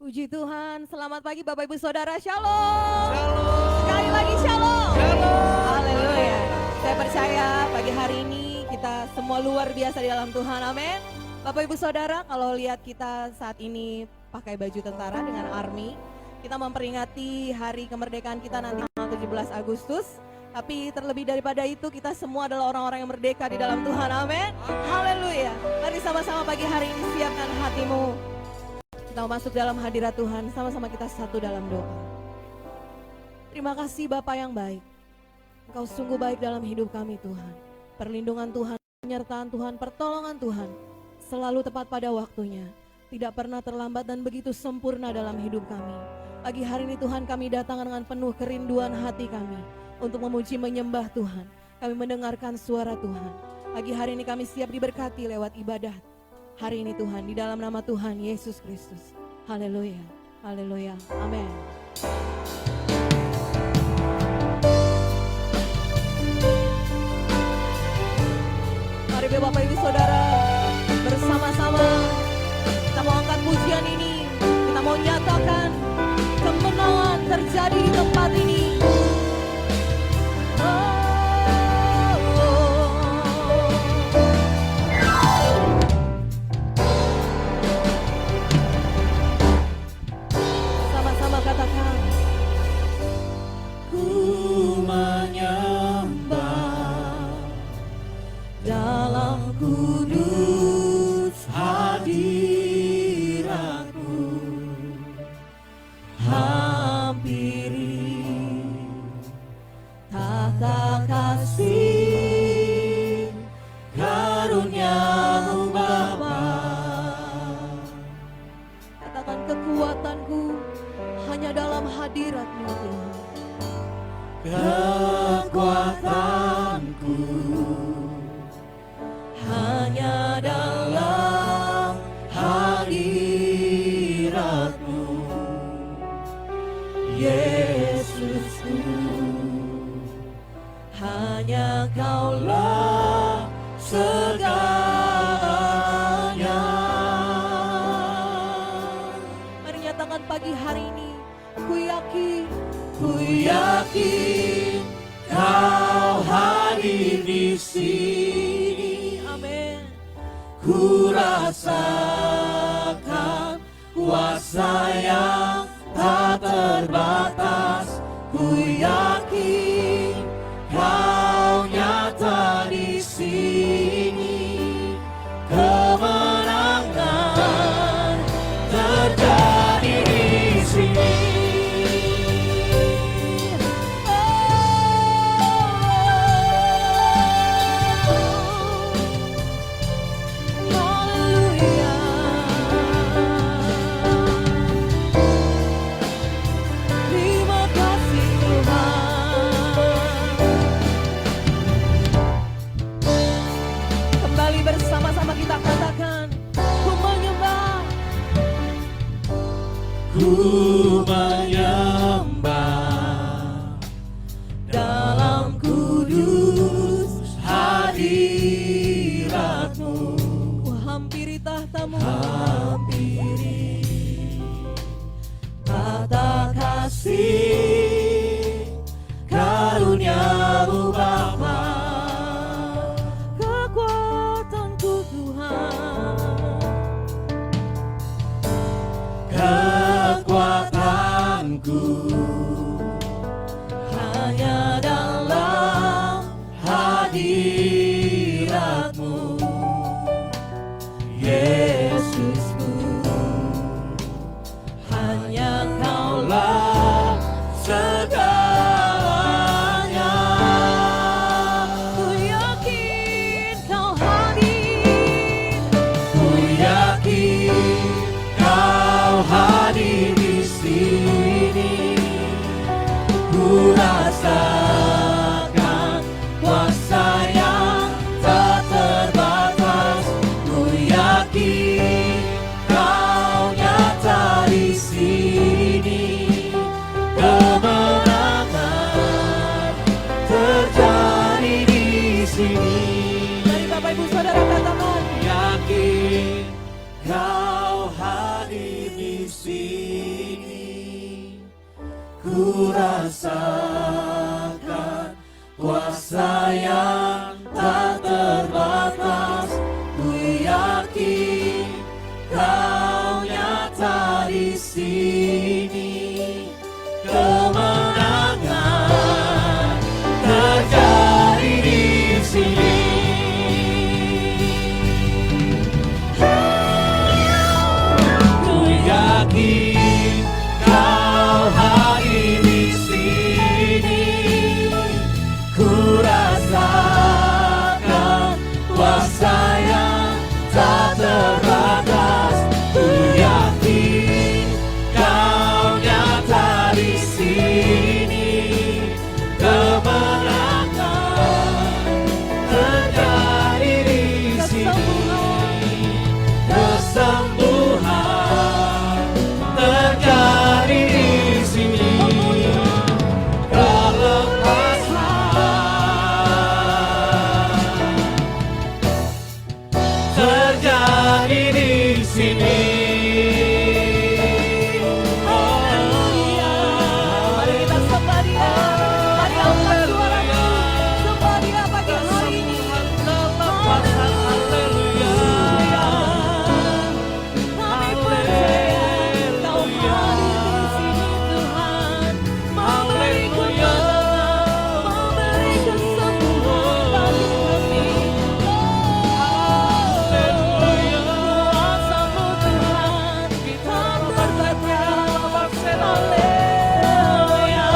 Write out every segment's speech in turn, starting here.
Puji Tuhan, selamat pagi Bapak Ibu Saudara, Shalom. Shalom. Sekali lagi Shalom. Shalom. Haleluya. Saya percaya pagi hari ini kita semua luar biasa di dalam Tuhan, amin. Bapak Ibu Saudara, kalau lihat kita saat ini pakai baju tentara dengan army, kita memperingati hari kemerdekaan kita nanti tanggal 17 Agustus. Tapi terlebih daripada itu, kita semua adalah orang-orang yang merdeka di dalam Tuhan, amin. Haleluya. Mari sama-sama pagi hari ini siapkan hatimu. Kita masuk dalam hadirat Tuhan, sama-sama kita satu dalam doa. Terima kasih Bapa yang baik. Engkau sungguh baik dalam hidup kami Tuhan. Perlindungan Tuhan, penyertaan Tuhan, pertolongan Tuhan selalu tepat pada waktunya. Tidak pernah terlambat dan begitu sempurna dalam hidup kami. Pagi hari ini Tuhan, kami datang dengan penuh kerinduan hati kami untuk memuji menyembah Tuhan. Kami mendengarkan suara Tuhan. Pagi hari ini kami siap diberkati lewat ibadah hari ini Tuhan, di dalam nama Tuhan Yesus Kristus. Haleluya, haleluya, amin. Mari Bapak Ibu Saudara, bersama-sama kita mau angkat pujian ini. Kita mau nyatakan kemenangan terjadi di tempat ini. Katakan, ku menyembah dalam kudus hadirat-Mu, hampiri tahta kasih karunia-Mu Bapa. Katakan, kekuatanku hanya dalam hadirat-Mu Tuhan. Kekuatanku hanya dalam hadirat-Mu, Yesusku. Hanya Kaulah segalanya. Mari nyatakan pagi hari ini. Ku yakin Kau hadir di sini. Amin. Ku rasakan kuasa yang tak terbatas. Ku yakin Kau nyata di sini. Kemenangan terjadi di sini. Bersama-sama kita katakan, ku menyembah, ku menyembah dalam kudus hadirat-Mu. Ku hampiri tahta-Mu, hampiri tahta kasih karunia-Mu Bapa. Kekuatanku hanya dalam hadirat-Mu, Yesusku. Hanya Kaulah segalanya. Ku yakin Kau hadir. Ku yakin Kau hadir di sini. ku rasakan kuasa yang tak terbatas. Ku yakin Kau nyata di sini. Kemenangan terjadi di sini. Ku yakin Kau hadir di sini. Ku rasakan kuasa yang tak terbatas. Ku yakin Kau nyata di sini. Kemenangan terjadi di sini. Kesembuhan terjadi di sini. Terjadi di sini. Mari kita sembah Dia. Mari angkat suaramu. Sembah Dia pagi hari ini. Haleluya. Kami percaya Kau hadir di sini Tuhan. Memberi kemenangan, memberi kesembuhan bagi kami. Kuasa-Mu Tuhan, kita terbatas. Haleluya.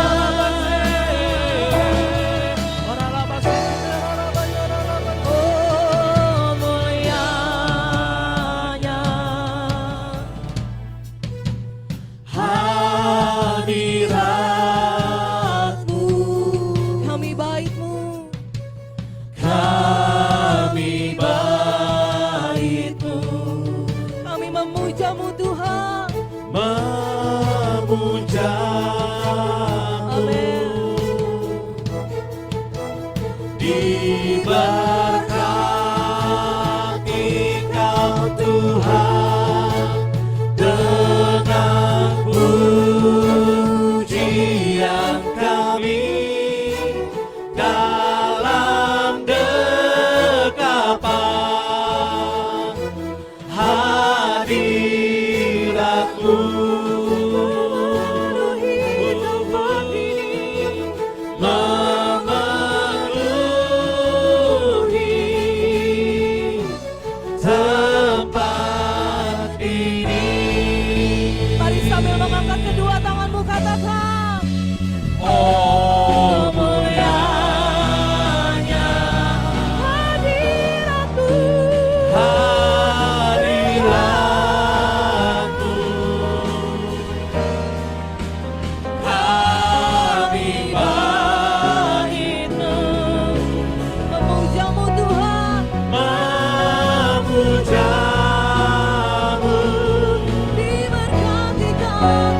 Oh, mulianya Hadirat-Mu, kami baik-Mu. kami baik-Mu, Kami memuja-Mu Tuhan. memuja-Mu. Amin. Diberkati Kau Tuhan dengan pujian kami dalam dekapan hadirat-Mu. Memenuhi tempat ini. Memenuhi tempat ini. Mari sambil mengangkat kedua tanganmu katakan. Oh, mulianya Hadirat-Mu. hadirat-Mu. Kami baik-Mu, Memuja-Mu Tuhan. memuja-Mu. Diberkati Kau Tuhan.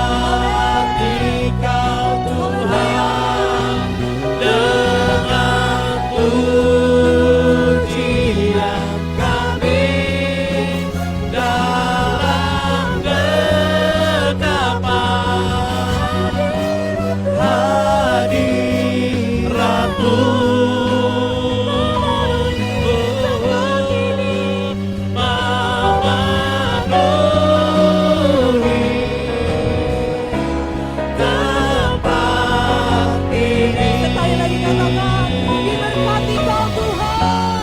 Berkati Kau Tuhan dengan pujian kami dalam dekapan hadirat-Mu. Tempat ini. Sekali lagi katakan. Diberkati Kau Tuhan.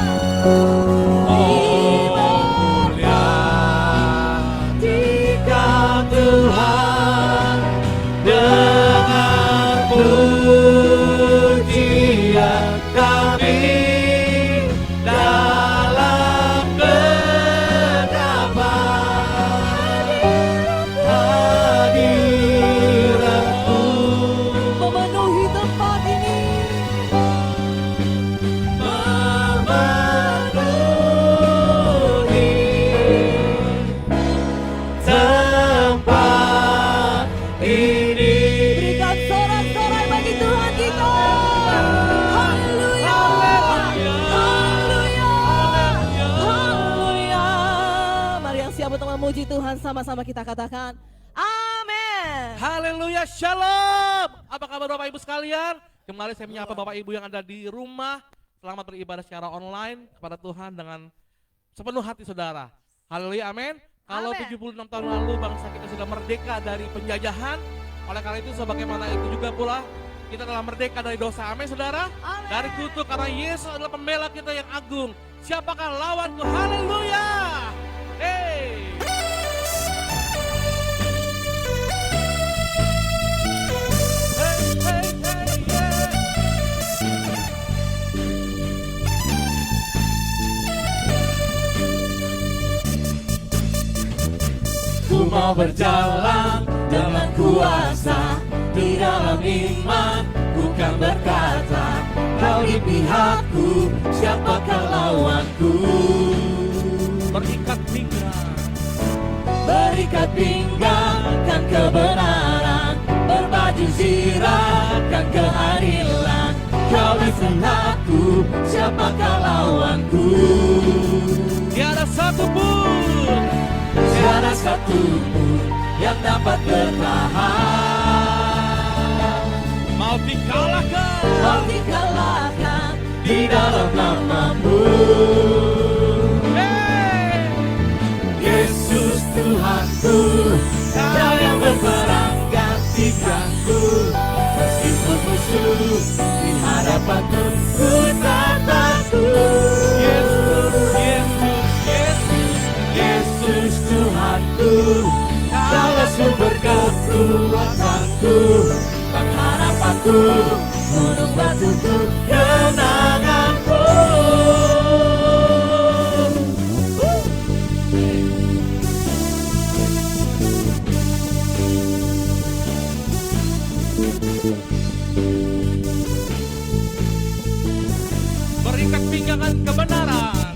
Diberkati Kau Tuhan dengan pujian kami dalam dekapan hadirat-Mu. Memenuhi tempat ini. Memenuhi tempat ini. Berikan sorak-sorai bagi Tuhan kita. Haleluya. Haleluya. Haleluya. Mari yang siap untuk memuji Tuhan sama-sama kita katakan. Haleluya, shalom. Apa kabar Bapak Ibu sekalian? Kembali saya menyapa Bapak Ibu yang ada di rumah. Selamat beribadah secara online kepada Tuhan dengan sepenuh hati saudara. Haleluya, amin. Kalau 76 tahun lalu bangsa kita sudah merdeka dari penjajahan. Oleh karena itu sebagaimana itu juga pula kita telah merdeka dari dosa, amin saudara. Amin. Dari kutuk karena Yesus adalah pembela kita yang agung. Siapakah lawanku? Haleluya. Hey. Ku mau berjalan dengan kuasa di dalam iman, bukan berkata kau di pihakku, siapakah lawanku? Berikat pinggang, Berikat pinggang kan kebenaran, berbaju zirah kan keadilan. Kau di tengahku, siapakah lawanku? tiada satu pun, Tiada satu pun yang dapat bertahan. mau dikalahkan. Kau dikalahkan di dalam namamu. Hey. Yesus Tuhanku, Kau yang berperang gantikanku. Meskipun musuh di hadapanku, ku tak takut. Yesus, Yesus, Yesus, Yesus Tuhanku, Kaulah sumber kekuatanku, pengharapanku, gunung batuku, kenanganku. berikat pinggangan kebenaran.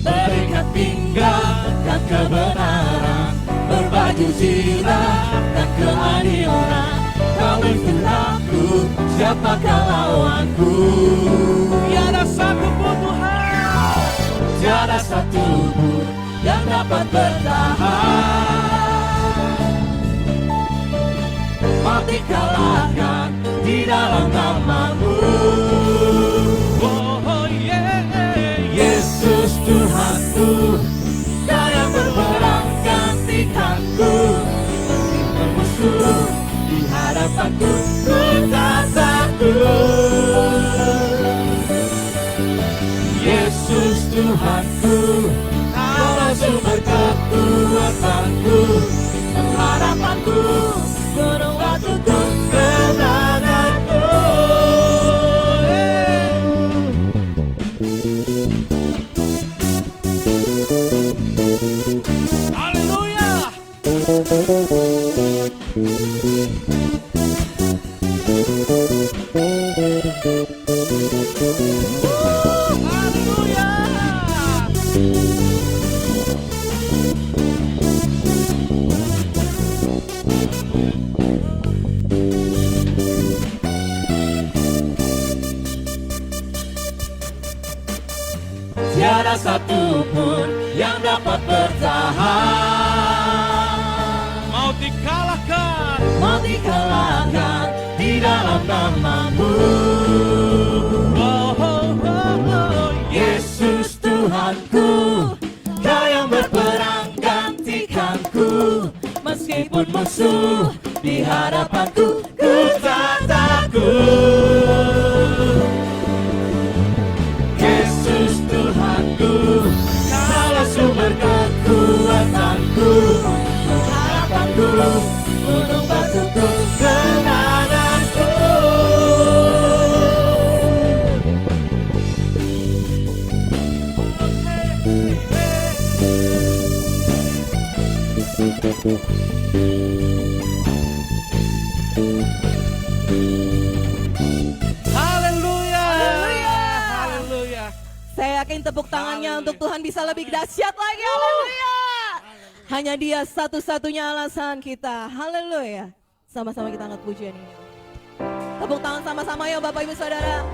Berikat pinggang dan kebenaran, berbaju zirah dan keadilan. Kau itu aku, siapakah lawanku? Tiada satu pun Tuhan, Tiada satu pun yang dapat bertahan. Mati kalahkan di dalam namamu. oh yeah. Yesus Tuhanku, Kau yang berperang gantikanku. Meskipun musuh di hadapanku, ku tak takut. Yesus Tuhanku, Kaulah sumber kekuatanku, pengharapanku, gunung batuku, kenanganku. Haleluya. Haleluya. Tiada satu pun yang dapat bertahan. Mau dikalahkan. Mau dikalahkan di dalam namamu. Yesus Tuhanku, Kau yang berperang gantikanku. Meskipun musuh di hadapanku, ku tak takut. Yesus Tuhanku, Kaulah sumber kekuatanku, pengharapanku, gunung batuku, kenanganku. Haleluya. Haleluya. Haleluya. Saya yakin tepuk tangannya untuk Tuhan bisa lebih dahsyat lagi. Haleluya. Hanya Dia satu-satunya alasan kita. Haleluya. Sama-sama kita angkat pujian ini. Tepuk tangan sama-sama ya Bapak Ibu Saudara.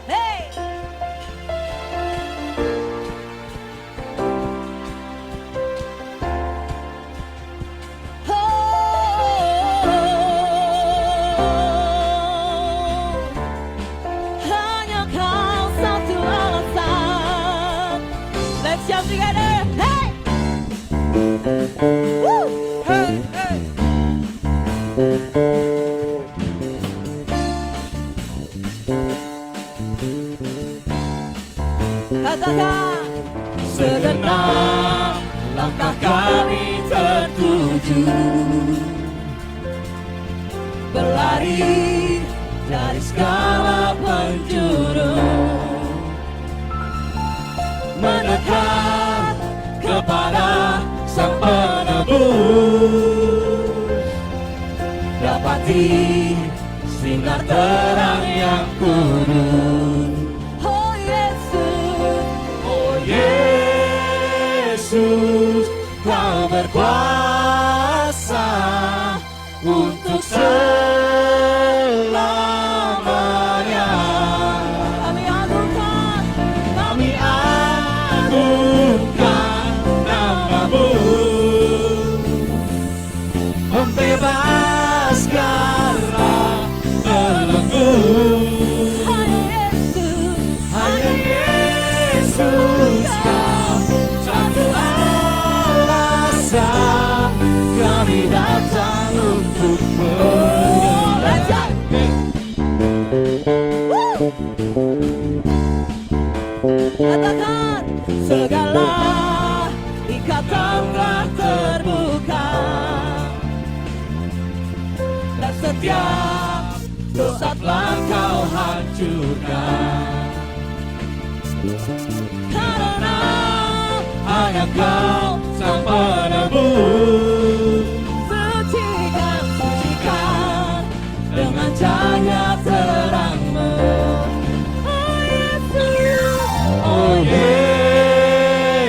Hey. Oh. Let's jump together. Hey! Woo! Hey, hey. Katakan. Segenap langkah kami tertuju, berlari dari segala penjuru, mendekat kepada Sang Penebus, dapati sinar terang yang kudus. Oh Yesus. Oh Yesus, Kau berkuasa untuk selamanya. Kami agungkan. Kami agungkan nama-Mu, membebaskanlah belenggu. Hanya Yesus. Hanya Yesus Kau satu alasan kami datang untuk menyembah. Katakan. Segala ikatan telah terbuka, Dan setiap dosa telah Kau hancurkan, karena hanya Kau Sang Penebus. sucikan Dengan cahaya terang-Mu. Oh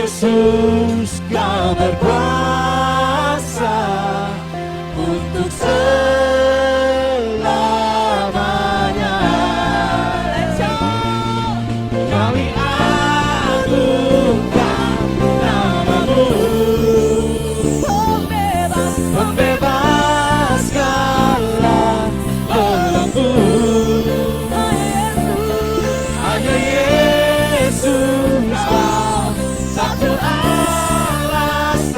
Yesus, Kau berkuasa untuk selamanya. Kami agungkan nama-Mu, membebaskanlah belenggu. Hanya Yesus Kau satu alasan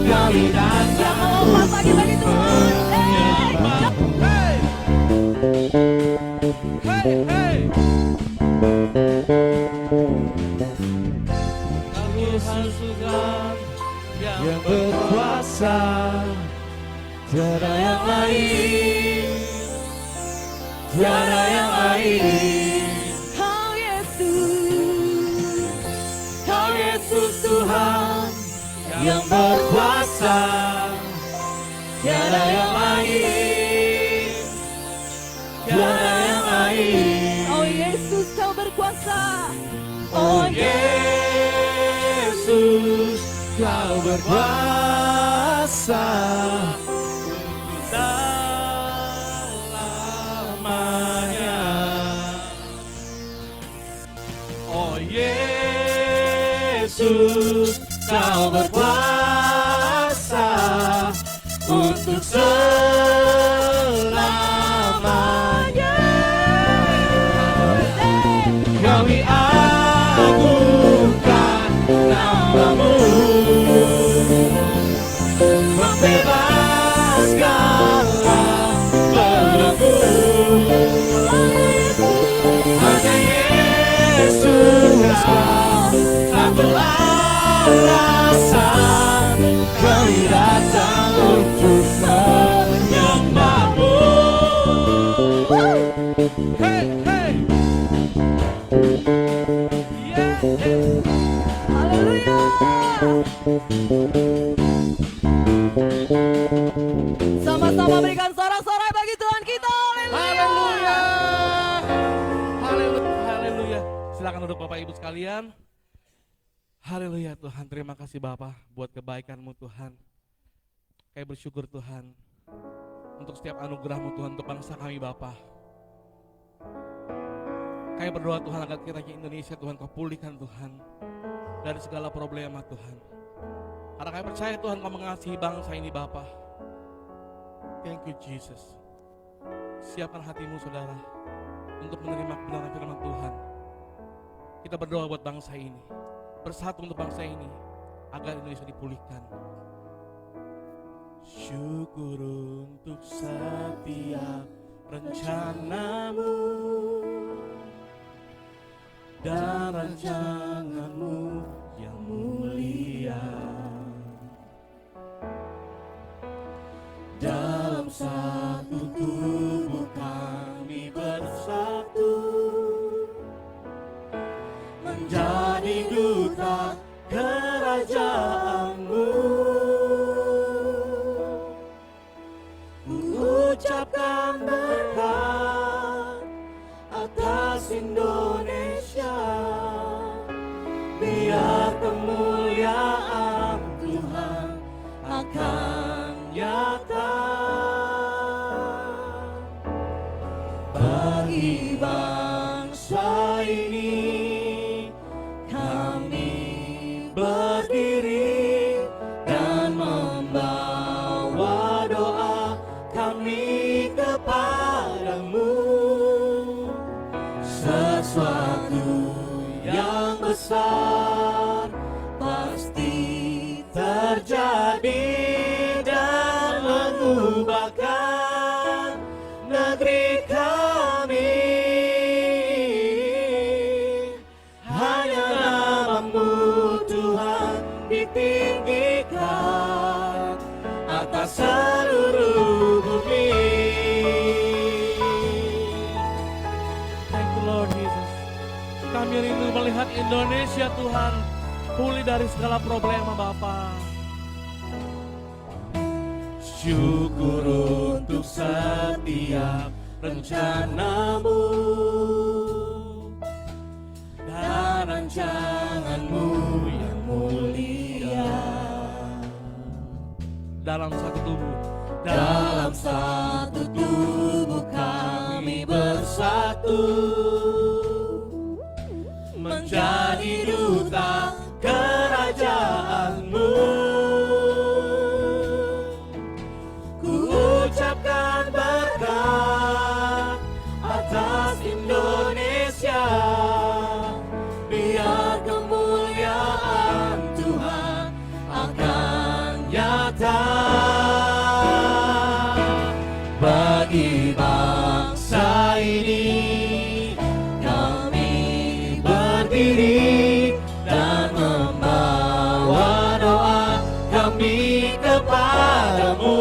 kami datang bagi Tuhan. Hey. Hey, hey. Kami harus Tuhan yang berkuasa, tiada yang lain, tiada yang lain. Kau Yesus. Kau Yesus Tuhan yang berkuasa, tiada yang lain, tiada yang lain. Oh Yesus, Kau berkuasa. Oh Yesus, Kau berkuasa untuk selamanya. Oh Yesus, Kau berkuasa untuk selamanya. Kami agungkan nama-Mu, membebaskanlah belenggu. Hanya Yesus Kau satu alasan kami datang untuk menyembah-Mu. Hey, hey. Yeah, yeah. Haleluya. Sama-sama berikan sorak-sorai bagi Tuhan kita. Haleluya. Haleluya. Haleluya. Silakan duduk Bapak Ibu sekalian. Haleluya Tuhan, terima kasih Bapak buat kebaikan-Mu Tuhan. Kami bersyukur Tuhan untuk setiap anugerah-Mu Tuhan untuk bangsa kami Bapak. Kami berdoa Tuhan agar kiranya Indonesia Tuhan Kau pulihkan Tuhan dari segala problema Tuhan. Karena kami percaya Tuhan Kau mengasihi bangsa ini Bapak. Thank you Jesus. Siapkan hatimu saudara untuk menerima kebenaran firman Tuhan. Kita berdoa buat bangsa ini. bersatu untuk bangsa ini agar Indonesia dipulihkan. Syukur untuk setiap rencanamu dan rancanganmu yang mulia. Dalam satu tubuh kami bersatu, menjadi duta kerajaanmu. Ucapkan berkat atas Indonesia, biar kemuliaan Tuhan akan nyata bagi bangsa ini. Kami berdiri dan membawa doa kami kepadamu. Sesuatu yang besar pasti terjadi dan mengubahkan negeri kami. Hanya namamu Tuhan ditinggikan atas seluruh bumi. Thank you Lord Jesus. Kami rindu melihat Indonesia Tuhan pulih dari segala problema Bapa. Syukur untuk setiap rencanamu dan rancanganmu yang mulia. Dalam satu tubuh, dalam satu tubuh kami bersatu, menjadi duta kerajaanmu. Ku ucapkan berkat atas Indonesia, biar kemuliaan Tuhan akan nyata bagi bangsa ini. Kami berdiri dan membawa doa kami kepadamu.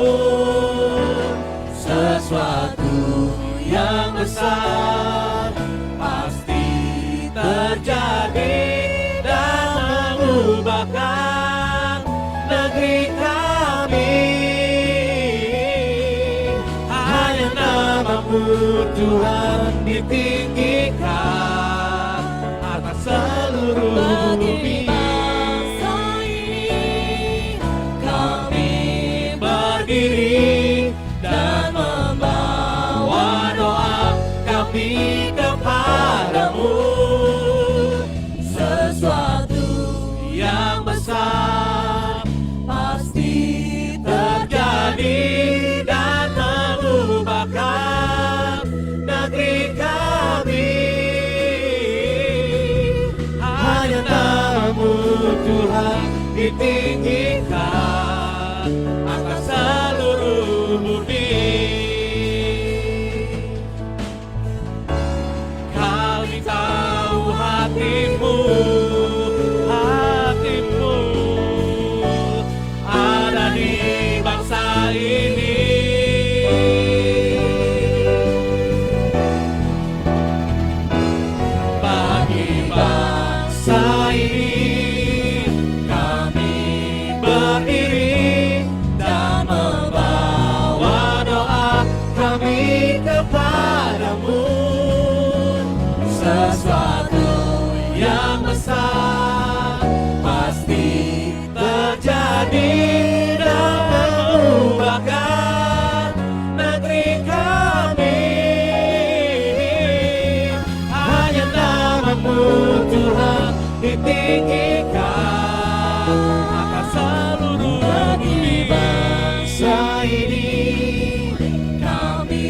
Sesuatu yang besar pasti terjadi dan mengubahkan negeri kami. Hanya namamu Tuhan ditinggikan atas seluruh bumi. Bangsa ini kami berdiri dan membawa doa kami kepadamu. Sesuatu yang besar pasti terjadi dan mengubahkan negeri kami. Hanya namamu Tuhan ditinggikan atas seluruh bumi. Kami tahu hatimu, hatimu ada di bangsa ini. Bagi bangsa ini kami berdiri dan membawa doa kami kepadamu. Sesuatu yang besar pasti terjadi dan mengubahkan negeri kami. Hanya namamu Tuhan ditinggikan atas seluruh bumi. Bangsa ini kami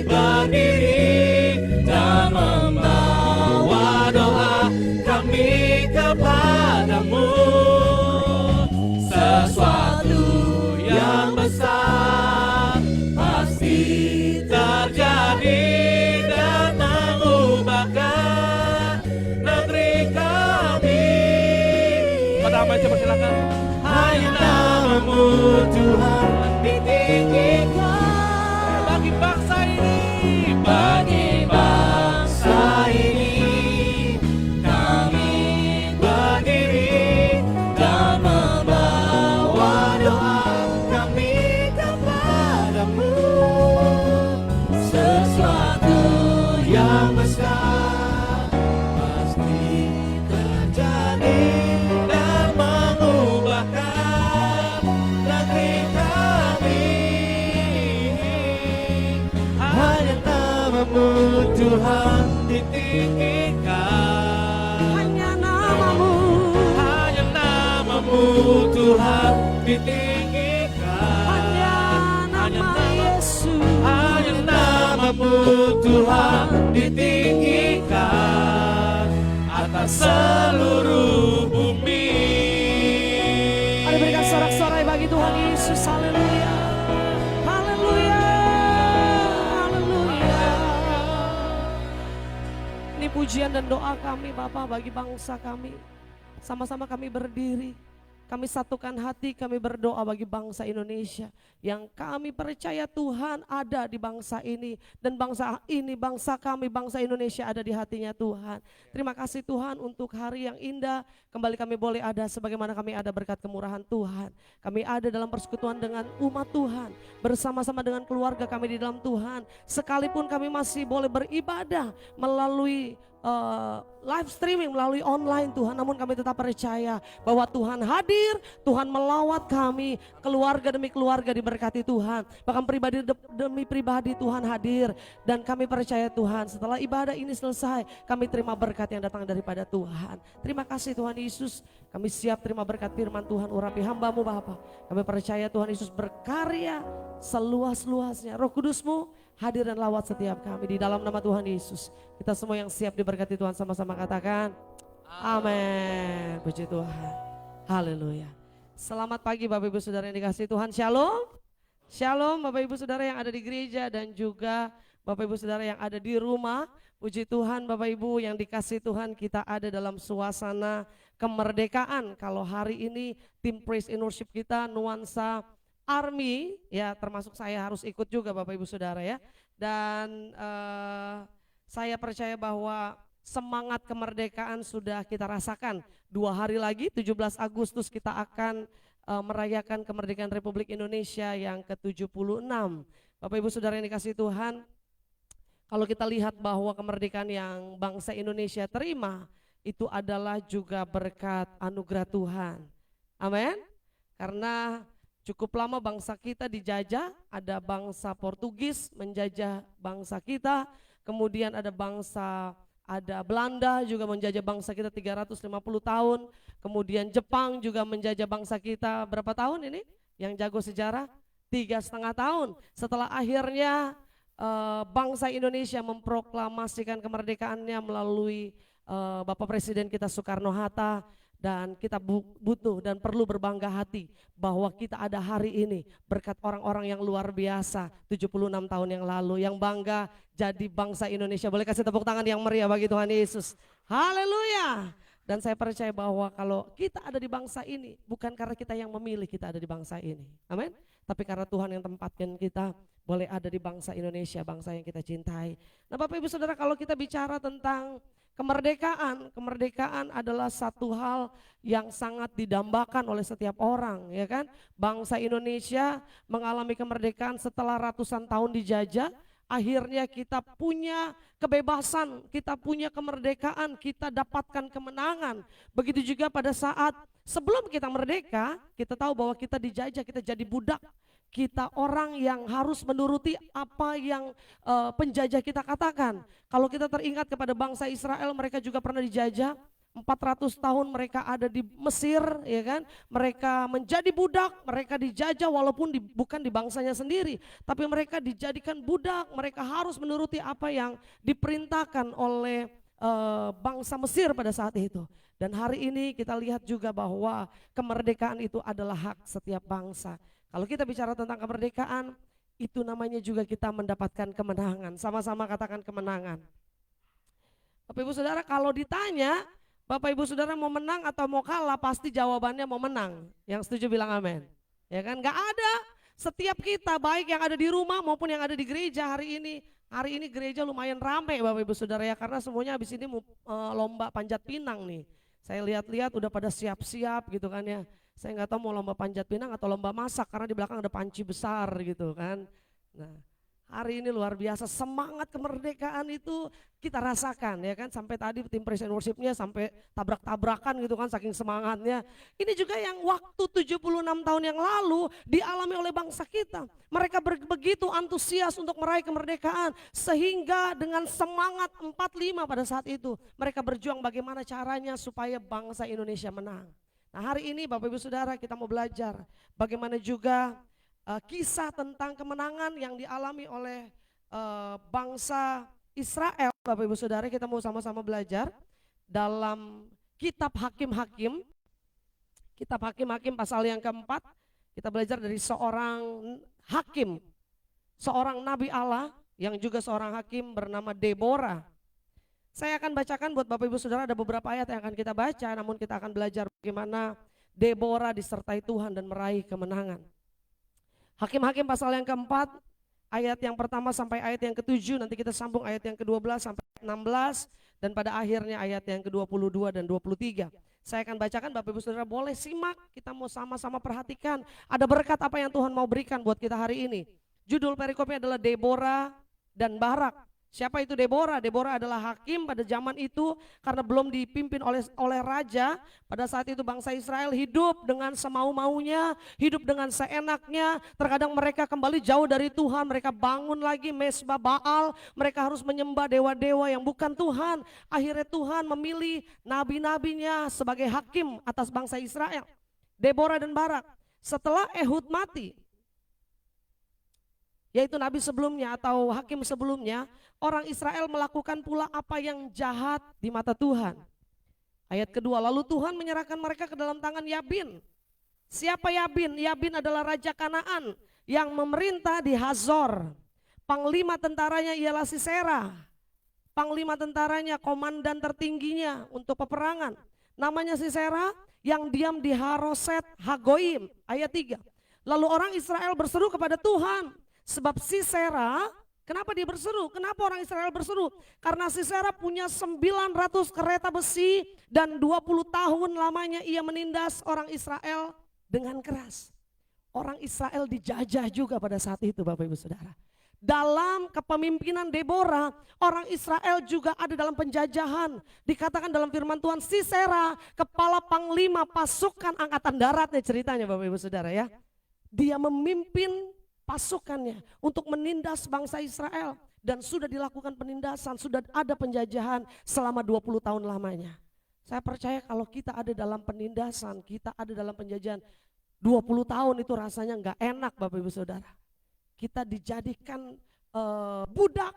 berdiri dan membawa doa kami kepada damai, coba silakan. Hanya namamu Tuhan ditinggikan. Bagi bangsa ini, Bagi bangsa ini kami berdiri dan membawa doa kami kepadamu. Sesuatu yang besar pasti terjadi dan mengubahkan negeri kami. Hanya namamu Tuhan ditinggikan. Hanya namamu, hanya namamu Tuhan ditinggikan. hanya nama Yesus. Hanya namamu Tuhan ditinggikan atas seluruh bumi. Mari berikan sorak-sorai bagi Tuhan Yesus. Haleluya. Haleluya. Haleluya. Ini pujian dan doa kami Bapa bagi bangsa kami. Sama-sama kami berdiri. Kami satukan hati, kami berdoa bagi bangsa Indonesia yang kami percaya Tuhan ada di bangsa ini, dan bangsa ini, bangsa kami, bangsa Indonesia ada di hatinya Tuhan. Terima kasih Tuhan untuk hari yang indah, kembali kami boleh ada sebagaimana kami ada berkat kemurahan Tuhan. Kami ada dalam persekutuan dengan umat Tuhan, bersama-sama dengan keluarga kami di dalam Tuhan, sekalipun kami masih boleh beribadah melalui live streaming melalui online Tuhan, namun kami tetap percaya bahwa Tuhan hadir, Tuhan melawat kami, keluarga demi keluarga diberkati Tuhan, bahkan pribadi demi pribadi Tuhan hadir, dan kami percaya Tuhan setelah ibadah ini selesai kami terima berkat yang datang daripada Tuhan. Terima kasih Tuhan Yesus, kami siap terima berkat firman Tuhan, urapi hamba-Mu Bapa. Kami percaya Tuhan Yesus berkarya seluas-luasnya, Roh Kudus-Mu hadir dan lawat setiap kami di dalam nama Tuhan Yesus. Kita semua yang siap diberkati Tuhan sama-sama katakan amin. Puji Tuhan. Haleluya. Selamat pagi Bapak Ibu Saudara yang dikasihi Tuhan. Shalom. Shalom Bapak Ibu Saudara yang ada di gereja dan juga Bapak Ibu Saudara yang ada di rumah. Puji Tuhan Bapak Ibu yang dikasihi Tuhan, kita ada dalam suasana kemerdekaan. Kalau hari ini tim Praise and Worship kita nuansa Army, ya termasuk saya harus ikut juga Bapak Ibu Saudara ya. Dan saya percaya bahwa semangat kemerdekaan sudah kita rasakan. 2 hari lagi 17 Agustus kita akan merayakan kemerdekaan Republik Indonesia yang ke-76. Bapak Ibu Saudara yang dikasihi Tuhan, kalau kita lihat bahwa kemerdekaan yang bangsa Indonesia terima itu adalah juga berkat anugerah Tuhan. Amin. Karena cukup lama bangsa kita dijajah, ada bangsa Portugis menjajah bangsa kita, kemudian ada Belanda juga menjajah bangsa kita 350 tahun, kemudian Jepang juga menjajah bangsa kita berapa tahun ini? Yang jago sejarah 3,5 tahun. Setelah akhirnya bangsa Indonesia memproklamasikan kemerdekaannya melalui Bapak Presiden kita Soekarno-Hatta. Dan kita butuh dan perlu berbangga hati bahwa kita ada hari ini berkat orang-orang yang luar biasa 76 tahun yang lalu yang bangga jadi bangsa Indonesia. Boleh kasih tepuk tangan yang meriah bagi Tuhan Yesus. Haleluya. Dan saya percaya bahwa kalau kita ada di bangsa ini bukan karena kita yang memilih kita ada di bangsa ini. Amin. Tapi karena Tuhan yang tempatkan kita boleh ada di bangsa Indonesia, bangsa yang kita cintai. Nah Bapak Ibu Saudara, kalau kita bicara tentang kemerdekaan adalah satu hal yang sangat didambakan oleh setiap orang, ya kan? Bangsa Indonesia mengalami kemerdekaan setelah ratusan tahun dijajah, akhirnya kita punya kebebasan, kita punya kemerdekaan, kita dapatkan kemenangan. Begitu juga pada saat sebelum kita merdeka, kita tahu bahwa kita dijajah, kita jadi budak. Kita orang yang harus menuruti apa yang penjajah kita katakan. Kalau kita teringat kepada bangsa Israel, mereka juga pernah dijajah. 400 tahun mereka ada di Mesir, ya kan? Mereka menjadi budak, mereka dijajah walaupun bukan di bangsanya sendiri, tapi mereka dijadikan budak. Mereka harus menuruti apa yang diperintahkan oleh bangsa Mesir pada saat itu. Dan hari ini kita lihat juga bahwa kemerdekaan itu adalah hak setiap bangsa. Kalau kita bicara tentang kemerdekaan, itu namanya juga kita mendapatkan kemenangan. Sama-sama katakan kemenangan. Bapak Ibu Saudara, kalau ditanya Bapak Ibu Saudara mau menang atau mau kalah, pasti jawabannya mau menang. Yang setuju bilang amin. Ya kan, gak ada. Setiap kita baik yang ada di rumah maupun yang ada di gereja hari ini. Hari ini gereja lumayan ramai Bapak Ibu Saudara ya, karena semuanya habis ini mau lomba panjat pinang nih. Saya lihat-lihat udah pada siap-siap gitu kan ya. Saya nggak tahu mau lomba panjat pinang atau lomba masak karena di belakang ada panci besar gitu kan. Nah, hari ini luar biasa, semangat kemerdekaan itu kita rasakan ya kan, sampai tadi tim praise and worship-nya sampai tabrak-tabrakan gitu kan saking semangatnya. Ini juga yang waktu 76 tahun yang lalu dialami oleh bangsa kita. Mereka begitu antusias untuk meraih kemerdekaan sehingga dengan semangat 45 pada saat itu mereka berjuang bagaimana caranya supaya bangsa Indonesia menang. Nah, hari ini Bapak Ibu Saudara kita mau belajar bagaimana juga kisah tentang kemenangan yang dialami oleh bangsa Israel. Bapak Ibu Saudara, kita mau sama-sama belajar dalam kitab Hakim-Hakim. Kitab Hakim-Hakim pasal yang keempat, kita belajar dari seorang hakim, seorang nabi Allah yang juga seorang hakim bernama Deborah. Saya akan bacakan buat Bapak Ibu Saudara, ada beberapa ayat yang akan kita baca, namun kita akan belajar bagaimana Deborah disertai Tuhan dan meraih kemenangan. Hakim-Hakim pasal yang keempat, ayat yang pertama sampai ayat yang ke-7, nanti kita sambung ayat yang ke-12 sampai 16, dan pada akhirnya ayat yang ke-22 dan 23. Saya akan bacakan, Bapak Ibu Saudara boleh simak, kita mau sama-sama perhatikan, ada berkat apa yang Tuhan mau berikan buat kita hari ini. Judul perikopnya adalah Deborah dan Barak. Siapa itu Deborah? Deborah adalah hakim pada zaman itu karena belum dipimpin oleh raja. Pada saat itu bangsa Israel hidup dengan semau-maunya, hidup dengan seenaknya. Terkadang mereka kembali jauh dari Tuhan, mereka bangun lagi mesbah Baal, mereka harus menyembah dewa-dewa yang bukan Tuhan. Akhirnya Tuhan memilih nabi-nabinya sebagai hakim atas bangsa Israel. Deborah dan Barak. Setelah Ehud mati, yaitu nabi sebelumnya atau hakim sebelumnya, orang Israel melakukan pula apa yang jahat di mata Tuhan. Ayat kedua, lalu Tuhan menyerahkan mereka ke dalam tangan Yabin. Siapa Yabin? Yabin adalah raja Kanaan yang memerintah di Hazor. Panglima tentaranya ialah Sisera. Panglima tentaranya, komandan tertingginya untuk peperangan. Namanya Sisera yang diam di Haroset Hagoim. Ayat 3. Lalu orang Israel berseru kepada Tuhan. Sebab Sisera, kenapa dia berseru? Kenapa orang Israel berseru? Karena Sisera punya 900 kereta besi dan 20 tahun lamanya ia menindas orang Israel dengan keras. Orang Israel dijajah juga pada saat itu Bapak Ibu Saudara. Dalam kepemimpinan Deborah, orang Israel juga ada dalam penjajahan. Dikatakan dalam firman Tuhan, Sisera kepala panglima pasukan angkatan daratnya ceritanya Bapak Ibu Saudara ya. Dia memimpin pasukannya untuk menindas bangsa Israel dan sudah dilakukan penindasan, sudah ada penjajahan selama 20 tahun lamanya. Saya percaya kalau kita ada dalam penindasan, kita ada dalam penjajahan 20 tahun itu rasanya nggak enak Bapak Ibu Saudara. Kita dijadikan budak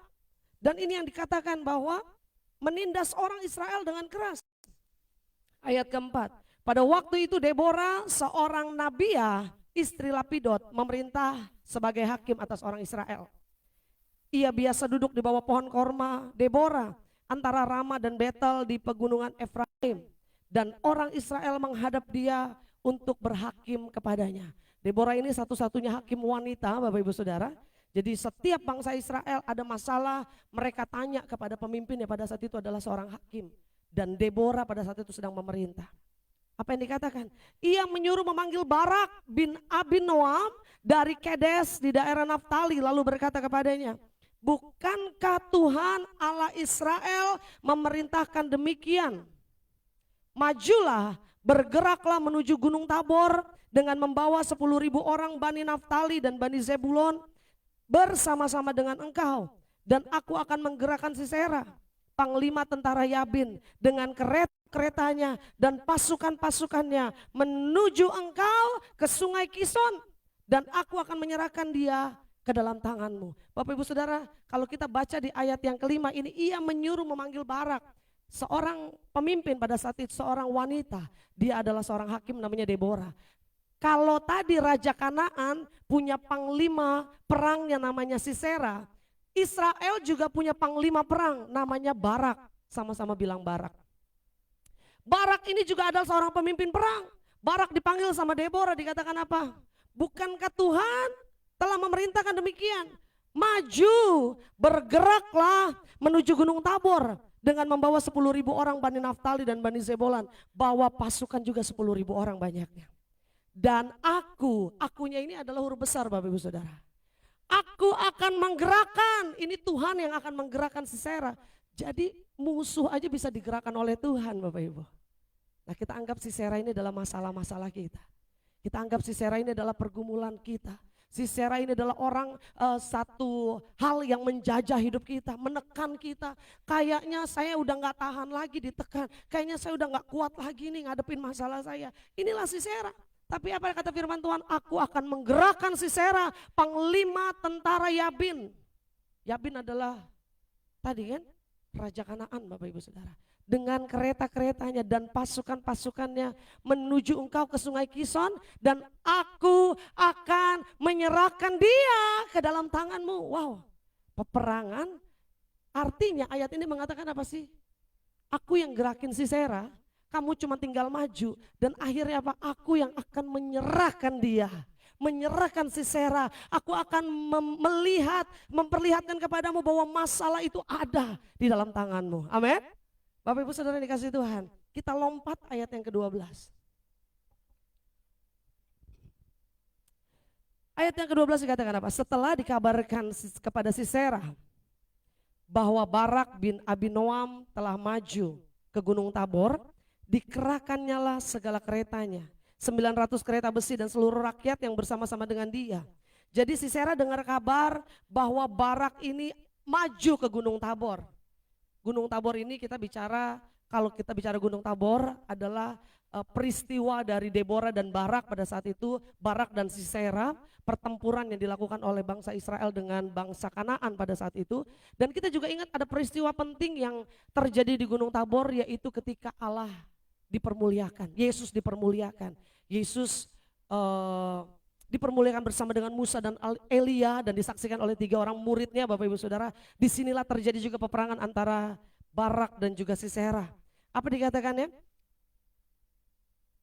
dan ini yang dikatakan bahwa menindas orang Israel dengan keras. Ayat keempat, pada waktu itu Deborah seorang nabiah, istri Lapidot, memerintah sebagai hakim atas orang Israel. Ia biasa duduk di bawah pohon korma Deborah antara Rama dan Betel di pegunungan Efraim. Dan orang Israel menghadap dia untuk berhakim kepadanya. Deborah ini satu-satunya hakim wanita Bapak Ibu Saudara. Jadi setiap bangsa Israel ada masalah, mereka tanya kepada pemimpinnya, pada saat itu adalah seorang hakim. Dan Deborah pada saat itu sedang memerintah. Apa yang dikatakan? Ia menyuruh memanggil Barak bin Abinoam dari Kedes di daerah Naftali, lalu berkata kepadanya, bukankah Tuhan Allah Israel memerintahkan demikian? Majulah, bergeraklah menuju Gunung Tabor dengan membawa 10.000 orang Bani Naftali dan Bani Zebulon bersama-sama dengan engkau. Dan aku akan menggerakkan Sisera, panglima tentara Yabin, dengan keretanya dan pasukan-pasukannya menuju engkau ke sungai Kison, dan aku akan menyerahkan dia ke dalam tanganmu. Bapak Ibu Saudara, kalau kita baca di ayat yang kelima ini, ia menyuruh memanggil Barak, seorang pemimpin pada saat itu, seorang wanita. Dia adalah seorang hakim namanya Deborah. Kalau tadi Raja Kanaan punya panglima perangnya namanya Sisera, Israel juga punya panglima perang namanya Barak, sama-sama bilang Barak. Barak ini juga adalah seorang pemimpin perang. Barak dipanggil sama Deborah, dikatakan apa? Bukankah Tuhan telah memerintahkan demikian? Maju, bergeraklah menuju Gunung Tabor dengan membawa 10.000 orang Bani Naftali dan Bani Zebolan. Bawa pasukan juga 10.000 orang banyaknya. Dan akunya ini adalah huruf besar Bapak Ibu Saudara. Aku akan menggerakkan, ini Tuhan yang akan menggerakkan Sisera. Jadi musuh aja bisa digerakkan oleh Tuhan Bapak Ibu. Nah kita anggap Sisera ini adalah masalah-masalah kita. Kita anggap Sisera ini adalah pergumulan kita. Sisera ini adalah orang satu hal yang menjajah hidup kita, menekan kita. Kayaknya saya udah gak tahan lagi ditekan. Kayaknya saya udah gak kuat lagi nih ngadepin masalah saya. Inilah Sisera. Tapi apa yang kata firman Tuhan? Aku akan menggerakkan Sisera, panglima tentara Yabin. Yabin adalah tadi kan Raja Kanaan Bapak Ibu Saudara. Dengan kereta-keretanya dan pasukan-pasukannya menuju engkau ke sungai Kison dan aku akan menyerahkan dia ke dalam tanganmu. Wow, peperangan artinya ayat ini mengatakan apa sih? Aku yang gerakin Sisera, kamu cuma tinggal maju dan akhirnya apa? Aku yang akan menyerahkan dia. Menyerahkan Sisera, aku akan memperlihatkan kepadamu bahwa masalah itu ada di dalam tanganmu. Amin. Bapak Ibu Saudara dikasih Tuhan, kita lompat ayat yang ke-12. Ayat yang ke-12 dikatakan apa? Setelah dikabarkan kepada Sisera bahwa Barak bin Abinoam telah maju ke Gunung Tabor, dikerahkannya lah segala keretanya, 900 kereta besi dan seluruh rakyat yang bersama-sama dengan dia. Jadi Sisera dengar kabar bahwa Barak ini maju ke Gunung Tabor. Gunung Tabor ini kalau kita bicara Gunung Tabor adalah peristiwa dari Deborah dan Barak pada saat itu, Barak dan Sisera, pertempuran yang dilakukan oleh bangsa Israel dengan bangsa Kanaan pada saat itu. Dan kita juga ingat ada peristiwa penting yang terjadi di Gunung Tabor, yaitu ketika Allah dipermuliakan, Yesus dipermuliakan. Yesus dipermuliakan bersama dengan Musa dan Elia dan disaksikan oleh 3 orang muridnya Bapak Ibu Saudara. Disinilah terjadi juga peperangan antara Barak dan juga Sisera. Apa dikatakannya?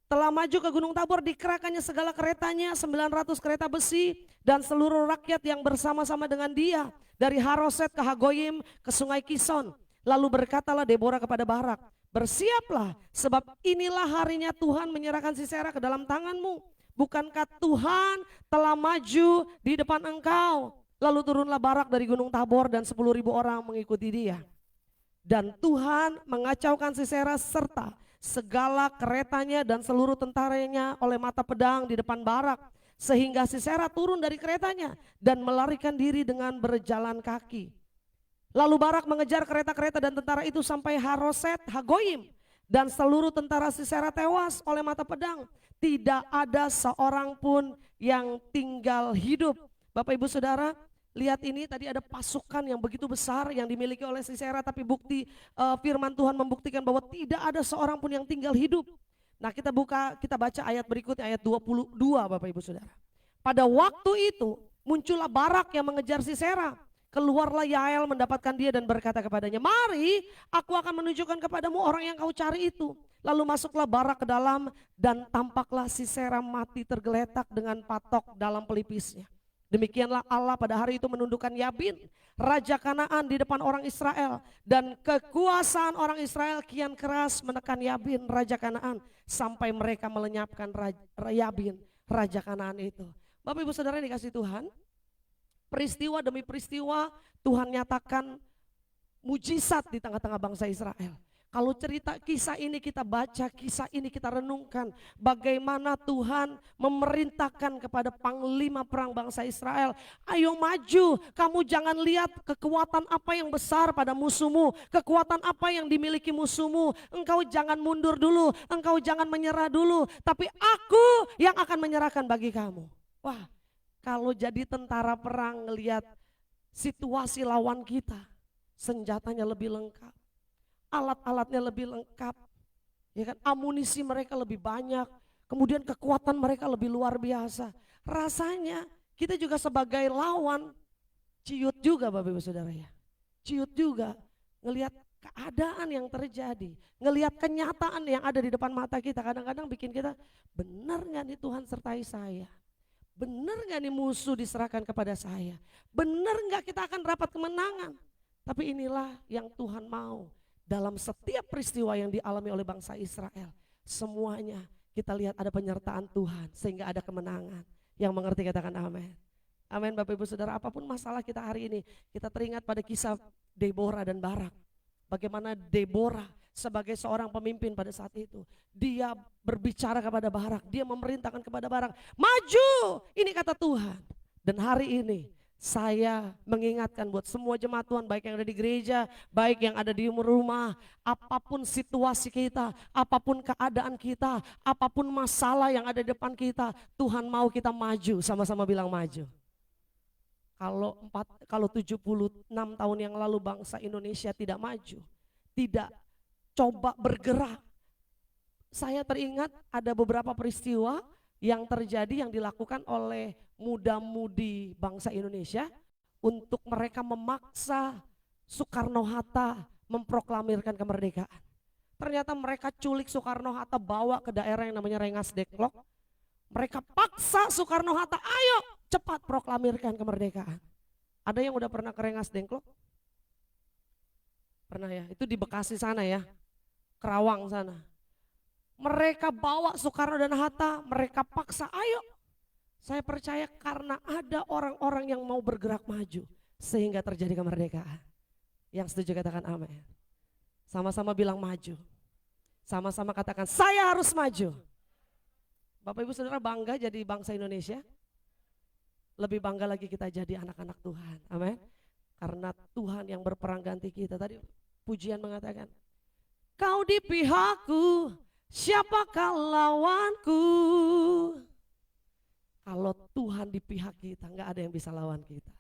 Telah maju ke Gunung Tabor, dikerahkannya segala keretanya, 900 kereta besi dan seluruh rakyat yang bersama-sama dengan dia. Dari Haroset ke Hagoyim ke sungai Kison. Lalu berkatalah Deborah kepada Barak, bersiaplah sebab inilah harinya Tuhan menyerahkan Sisera ke dalam tanganmu. Bukankah Tuhan telah maju di depan engkau? Lalu turunlah Barak dari Gunung Tabor dan 10.000 orang mengikuti dia. Dan Tuhan mengacaukan Sisera serta segala keretanya dan seluruh tentaranya oleh mata pedang di depan Barak. Sehingga Sisera turun dari keretanya dan melarikan diri dengan berjalan kaki. Lalu Barak mengejar kereta-kereta dan tentara itu sampai Haroset Hagoyim. Dan seluruh tentara Sisera tewas oleh mata pedang. Tidak ada seorang pun yang tinggal hidup. Bapak Ibu Saudara, lihat ini tadi ada pasukan yang begitu besar yang dimiliki oleh Sisera, tapi bukti firman Tuhan membuktikan bahwa tidak ada seorang pun yang tinggal hidup. Nah kita baca ayat berikutnya, ayat 22 Bapak Ibu Saudara. Pada waktu itu muncullah Barak yang mengejar Sisera. Keluarlah Yael mendapatkan dia dan berkata kepadanya, mari aku akan menunjukkan kepadamu orang yang kau cari itu. Lalu masuklah Barak ke dalam dan tampaklah Sisera mati tergeletak dengan patok dalam pelipisnya. Demikianlah Allah pada hari itu menundukkan Yabin, Raja Kanaan di depan orang Israel. Dan kekuasaan orang Israel kian keras menekan Yabin, Raja Kanaan. Sampai mereka melenyapkan Yabin, Raja Kanaan itu. Bapak Ibu Saudara yang dikasih Tuhan, peristiwa demi peristiwa Tuhan nyatakan mujizat di tengah-tengah bangsa Israel. Kalau cerita kisah ini kita baca, kisah ini kita renungkan, bagaimana Tuhan memerintahkan kepada panglima perang bangsa Israel, ayo maju, kamu jangan lihat kekuatan apa yang besar pada musuhmu, kekuatan apa yang dimiliki musuhmu, engkau jangan mundur dulu, engkau jangan menyerah dulu, tapi aku yang akan menyerahkan bagi kamu. Wah, kalau jadi tentara perang ngelihat situasi lawan kita, senjatanya lebih lengkap, alat-alatnya lebih lengkap, ya kan, amunisi mereka lebih banyak, kemudian kekuatan mereka lebih luar biasa. Rasanya kita juga sebagai lawan ciut juga Bapak Ibu Saudara ya. Ciut juga ngelihat keadaan yang terjadi, ngelihat kenyataan yang ada di depan mata kita, kadang-kadang bikin kita, benar gak nih Tuhan sertai saya? Benar gak nih musuh diserahkan kepada saya? Benar gak kita akan dapat kemenangan? Tapi inilah yang Tuhan mau dalam setiap peristiwa yang dialami oleh bangsa Israel. Semuanya kita lihat ada penyertaan Tuhan sehingga ada kemenangan. Yang mengerti katakan amin. Amin Bapak Ibu Saudara, apapun masalah kita hari ini, kita teringat pada kisah Deborah dan Barak. Bagaimana Deborah sebagai seorang pemimpin pada saat itu, dia berbicara kepada Barak, dia memerintahkan kepada Barak, maju, ini kata Tuhan. Dan hari ini saya mengingatkan buat semua jemaat Tuhan, baik yang ada di gereja, baik yang ada di rumah, apapun situasi kita, apapun keadaan kita, apapun masalah yang ada di depan kita, Tuhan mau kita maju, sama-sama bilang maju. Kalau 76 tahun yang lalu bangsa Indonesia tidak maju, tidak coba bergerak. Saya teringat ada beberapa peristiwa yang terjadi yang dilakukan oleh muda-mudi bangsa Indonesia untuk mereka memaksa Soekarno-Hatta memproklamirkan kemerdekaan. Ternyata mereka culik Soekarno-Hatta, bawa ke daerah yang namanya Rengas Dengklok. Mereka paksa Soekarno-Hatta, ayo cepat proklamirkan kemerdekaan. Ada yang udah pernah ke Rengas Dengklok? Pernah ya, itu di Bekasi sana ya, Kerawang sana. Mereka bawa Soekarno dan Hatta, mereka paksa, ayo. Saya percaya karena ada orang-orang yang mau bergerak maju, sehingga terjadi kemerdekaan. Yang setuju katakan amin. Sama-sama bilang maju. Sama-sama katakan, saya harus maju. Bapak Ibu Saudara bangga jadi bangsa Indonesia? Lebih bangga lagi kita jadi anak-anak Tuhan, amin. Karena Tuhan yang berperang ganti kita. Tadi pujian mengatakan, kau di pihakku, siapakah lawanku? Kalau Tuhan di pihak kita, gak ada yang bisa lawan kita.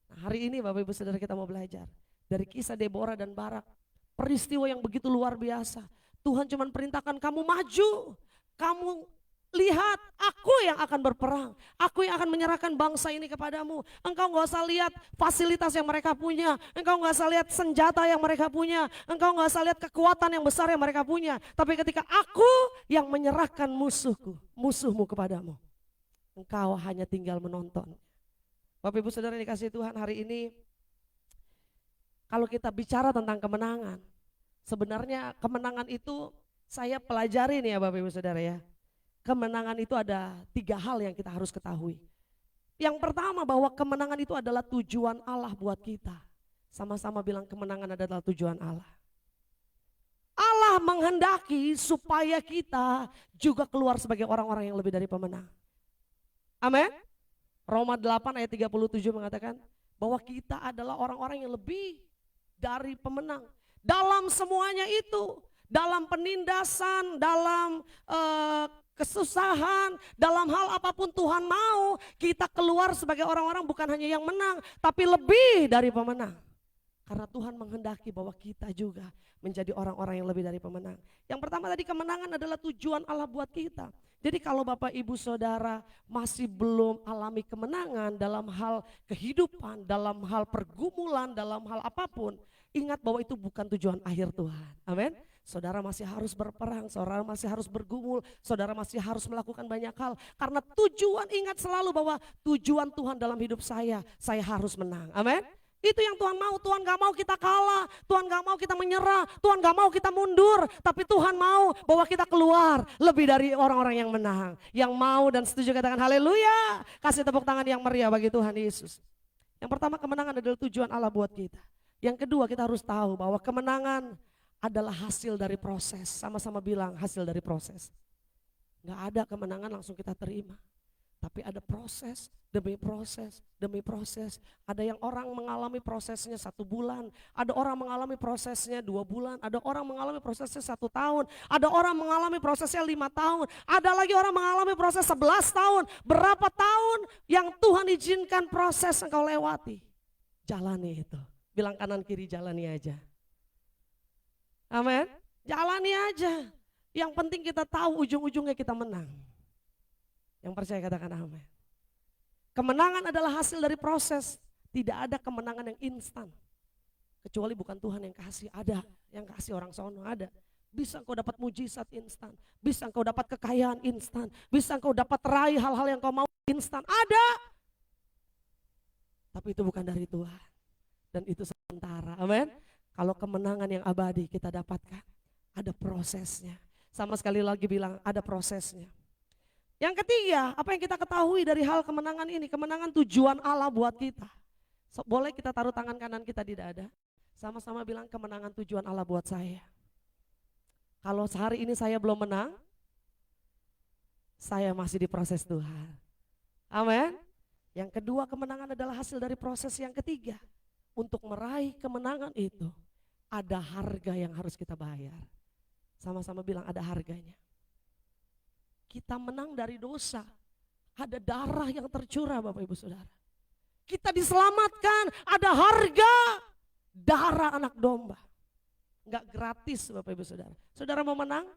Nah, hari ini Bapak Ibu Saudara kita mau belajar dari kisah Deborah dan Barak. Peristiwa yang begitu luar biasa. Tuhan cuma perintahkan kamu maju, kamu lihat, aku yang akan berperang, aku yang akan menyerahkan bangsa ini kepadamu. Engkau gak usah lihat fasilitas yang mereka punya, engkau gak usah lihat senjata yang mereka punya, engkau gak usah lihat kekuatan yang besar yang mereka punya. Tapi ketika aku yang menyerahkan musuhmu kepadamu, engkau hanya tinggal menonton. Bapak Ibu Saudara dikasihi Tuhan, hari ini kalau kita bicara tentang kemenangan, sebenarnya kemenangan itu saya pelajari nih ya Bapak Ibu Saudara ya. Kemenangan itu ada 3 hal yang kita harus ketahui. Yang pertama bahwa kemenangan itu adalah tujuan Allah buat kita. Sama-sama bilang kemenangan adalah tujuan Allah. Allah menghendaki supaya kita juga keluar sebagai orang-orang yang lebih dari pemenang. Amin. Roma 8 ayat 37 mengatakan bahwa kita adalah orang-orang yang lebih dari pemenang. Dalam semuanya itu, dalam penindasan, dalam kesusahan, dalam hal apapun Tuhan mau kita keluar sebagai orang-orang bukan hanya yang menang, tapi lebih dari pemenang. Karena Tuhan menghendaki bahwa kita juga menjadi orang-orang yang lebih dari pemenang. Yang pertama tadi, kemenangan adalah tujuan Allah buat kita. Jadi kalau Bapak Ibu Saudara masih belum alami kemenangan dalam hal kehidupan, dalam hal pergumulan, dalam hal apapun, ingat bahwa itu bukan tujuan akhir Tuhan. Amin. Saudara masih harus berperang, saudara masih harus bergumul, saudara masih harus melakukan banyak hal. Karena tujuan, ingat selalu bahwa tujuan Tuhan dalam hidup saya harus menang. Amin. Itu yang Tuhan mau. Tuhan gak mau kita kalah, Tuhan gak mau kita menyerah, Tuhan gak mau kita mundur. Tapi Tuhan mau bahwa kita keluar lebih dari orang-orang yang menang. Yang mau dan setuju katakan haleluya. Kasih tepuk tangan yang meriah bagi Tuhan Yesus. Yang pertama, kemenangan adalah tujuan Allah buat kita. Yang kedua, kita harus tahu bahwa kemenangan adalah hasil dari proses. Sama-sama bilang hasil dari proses. Gak ada kemenangan langsung kita terima. Tapi ada proses demi proses demi proses. Ada yang orang mengalami prosesnya 1 bulan, ada orang mengalami prosesnya 2 bulan, ada orang mengalami prosesnya 1 tahun, ada orang mengalami prosesnya 5 tahun, ada lagi orang mengalami proses 11 tahun. Berapa tahun yang Tuhan izinkan proses engkau lewati? Jalani itu. Bilang kanan kiri, jalani aja. Amin. Jalani aja. Yang penting kita tahu ujung-ujungnya kita menang. Yang percaya katakan amin. Kemenangan adalah hasil dari proses. Tidak ada kemenangan yang instan. Kecuali bukan Tuhan yang kasih, ada yang kasih orang sono, ada. Bisa engkau dapat mujizat instan, bisa engkau dapat kekayaan instan, bisa engkau dapat raih hal-hal yang kau mau instan, ada. Tapi itu bukan dari Tuhan, dan itu sementara, amin. Kalau kemenangan yang abadi kita dapatkan, ada prosesnya. Sama sekali lagi bilang, ada prosesnya. Yang ketiga, apa yang kita ketahui dari hal kemenangan ini? Kemenangan tujuan Allah buat kita. Boleh kita taruh tangan kanan kita di dada? Sama-sama bilang kemenangan tujuan Allah buat saya. Kalau sehari ini saya belum menang, saya masih diproses Tuhan. Amin. Yang kedua, kemenangan adalah hasil dari proses yang ketiga. Untuk meraih kemenangan itu, ada harga yang harus kita bayar. Sama-sama bilang ada harganya. Kita menang dari dosa, ada darah yang tercurah Bapak Ibu Saudara. Kita diselamatkan, ada harga darah anak domba. Enggak gratis Bapak Ibu Saudara. Saudara mau menang?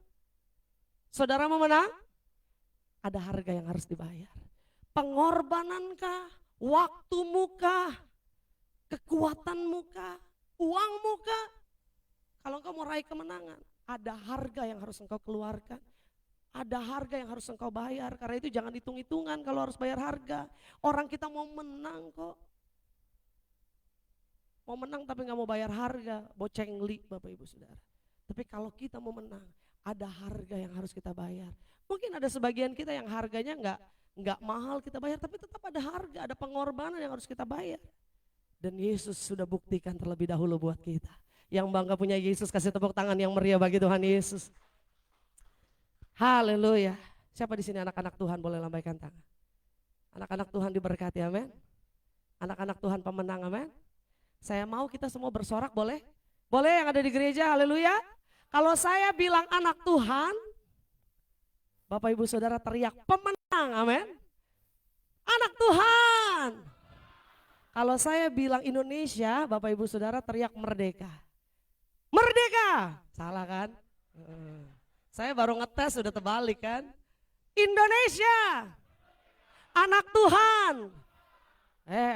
Saudara mau menang? Ada harga yang harus dibayar. Pengorbanankah, waktumunkah, kekuatanmunkah, uangmunkah? Kalau engkau mau raih kemenangan, ada harga yang harus engkau keluarkan. Ada harga yang harus engkau bayar. Karena itu jangan hitung-hitungan kalau harus bayar harga. Orang kita mau menang kok. Mau menang tapi gak mau bayar harga, bocengli Bapak Ibu Saudara. Tapi kalau kita mau menang, ada harga yang harus kita bayar. Mungkin ada sebagian kita yang harganya nggak mahal kita bayar, tapi tetap ada harga, ada pengorbanan yang harus kita bayar. Dan Yesus sudah buktikan terlebih dahulu buat kita. Yang bangga punya Yesus, kasih tepuk tangan yang meriah bagi Tuhan Yesus. Haleluya. Siapa di sini anak-anak Tuhan boleh lambaikan tangan? Anak-anak Tuhan diberkati, amin. Anak-anak Tuhan pemenang, amin. Saya mau kita semua bersorak, boleh? Boleh yang ada di gereja, haleluya. Kalau saya bilang anak Tuhan, Bapak Ibu Saudara teriak pemenang, amin. Anak Tuhan. Kalau saya bilang Indonesia, Bapak Ibu Saudara teriak merdeka. Merdeka. Salah kan? Saya baru ngetes udah terbalik kan. Indonesia. Anak Tuhan.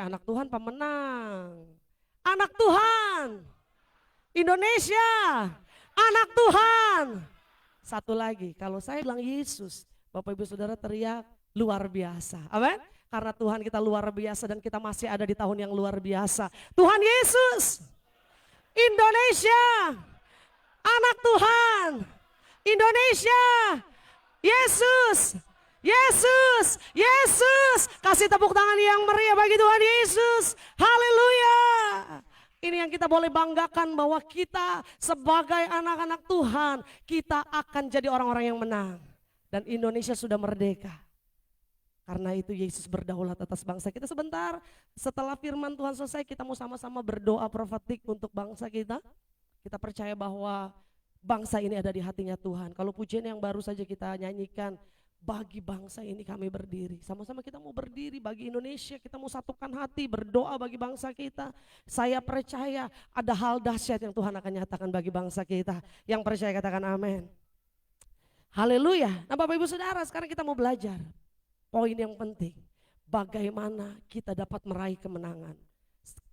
Anak Tuhan pemenang. Anak Tuhan. Indonesia. Anak Tuhan. Satu lagi, kalau saya bilang Yesus, Bapak Ibu Saudara teriak luar biasa. Amin. Karena Tuhan kita luar biasa dan kita masih ada di tahun yang luar biasa. Tuhan Yesus. Indonesia. Anak Tuhan. Indonesia. Yesus. Yesus. Yesus. Kasih tepuk tangan yang meriah bagi Tuhan Yesus. Haleluya. Ini yang kita boleh banggakan bahwa kita sebagai anak-anak Tuhan, kita akan jadi orang-orang yang menang. Dan Indonesia sudah merdeka. Karena itu Yesus berdaulat atas bangsa kita. Sebentar setelah firman Tuhan selesai, kita mau sama-sama berdoa profetik untuk bangsa kita. Kita percaya bahwa bangsa ini ada di hatinya Tuhan. Kalau pujian yang baru saja kita nyanyikan, bagi bangsa ini kami berdiri. Sama-sama kita mau berdiri bagi Indonesia, kita mau satukan hati berdoa bagi bangsa kita. Saya percaya ada hal dahsyat yang Tuhan akan nyatakan bagi bangsa kita. Yang percaya katakan amin. Haleluya. Nah Bapak Ibu Saudara, sekarang kita mau belajar poin yang penting, bagaimana kita dapat meraih kemenangan.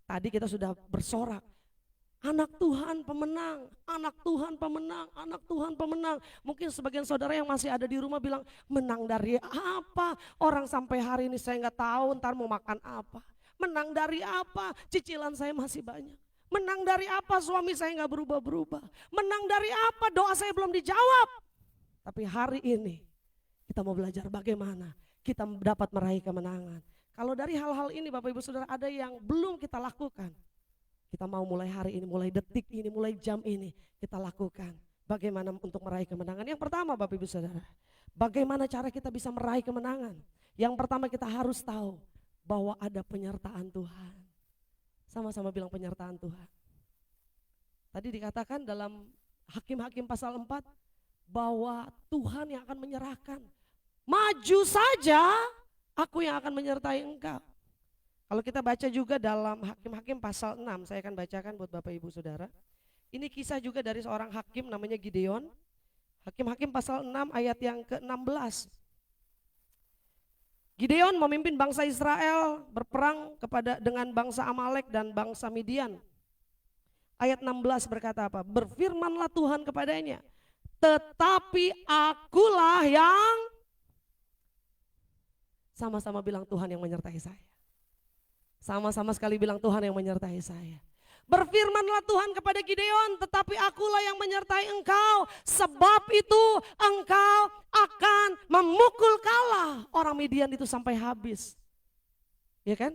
Tadi kita sudah bersorak, anak Tuhan pemenang, anak Tuhan pemenang, anak Tuhan pemenang. Mungkin sebagian saudara yang masih ada di rumah bilang, menang dari apa? Orang sampai hari ini saya nggak tahu ntar mau makan apa. Menang dari apa? Cicilan saya masih banyak. Menang dari apa? Suami saya nggak berubah-berubah. Menang dari apa? Doa saya belum dijawab. Tapi hari ini kita mau belajar bagaimana kita dapat meraih kemenangan. Kalau dari hal-hal ini Bapak Ibu Saudara ada yang belum kita lakukan, kita mau mulai hari ini, mulai detik ini, mulai jam ini kita lakukan. Bagaimana untuk meraih kemenangan? Yang pertama Bapak Ibu Saudara, bagaimana cara kita bisa meraih kemenangan? Yang pertama kita harus tahu bahwa ada penyertaan Tuhan. Sama-sama bilang penyertaan Tuhan. Tadi dikatakan dalam Hakim-Hakim pasal 4 bahwa Tuhan yang akan menyerahkan. Maju saja, aku yang akan menyertai engkau. Kalau kita baca juga dalam Hakim-Hakim pasal 6, saya akan bacakan buat Bapak Ibu Saudara. Ini kisah juga dari seorang hakim namanya Gideon. Hakim-Hakim pasal 6 ayat yang ke-16. Gideon memimpin bangsa Israel berperang dengan bangsa Amalek dan bangsa Midian. Ayat 16 berkata apa? Berfirmanlah Tuhan kepadanya, tetapi akulah yang, sama-sama bilang Tuhan yang menyertai saya. Sama-sama sekali bilang Tuhan yang menyertai saya. Berfirmanlah Tuhan kepada Gideon, tetapi akulah yang menyertai engkau, sebab itu engkau akan memukul kalah orang Midian itu sampai habis. Ya kan?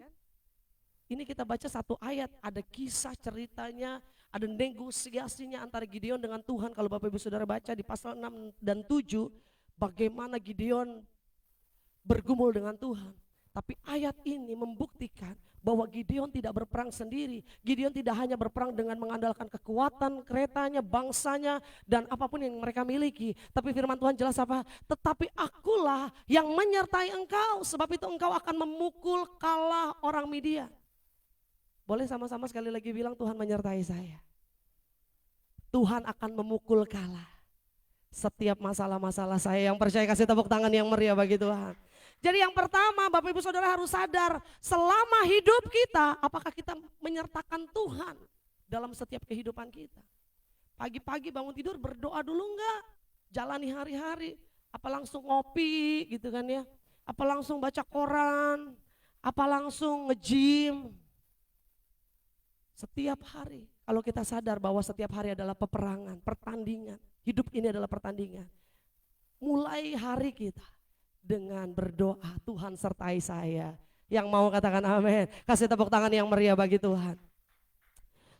Ini kita baca satu ayat, ada kisah ceritanya, ada negosiasinya antara Gideon dengan Tuhan. Kalau Bapak Ibu Saudara baca di pasal 6 dan 7, bagaimana Gideon bergumul dengan Tuhan. Tapi ayat ini membuktikan bahwa Gideon tidak berperang sendiri. Gideon tidak hanya berperang dengan mengandalkan kekuatan keretanya, bangsanya, dan apapun yang mereka miliki. Tapi firman Tuhan jelas apa? Tetapi akulah yang menyertai engkau, sebab itu engkau akan memukul kalah orang Midian. Boleh sama-sama sekali lagi bilang Tuhan menyertai saya. Tuhan akan memukul kalah setiap masalah-masalah saya. Yang percaya kasih tepuk tangan yang meriah bagi Tuhan. Jadi yang pertama Bapak Ibu Saudara harus sadar, selama hidup kita apakah kita menyertakan Tuhan dalam setiap kehidupan kita. Pagi-pagi bangun tidur berdoa dulu enggak? Jalani hari-hari, apa langsung ngopi gitu kan ya, apa langsung baca koran, apa langsung nge-gym. Setiap hari kalau kita sadar bahwa setiap hari adalah peperangan, pertandingan, hidup ini adalah pertandingan. Mulai hari kita dengan berdoa, Tuhan sertai saya. Yang mau katakan amin, kasih tepuk tangan yang meriah bagi Tuhan.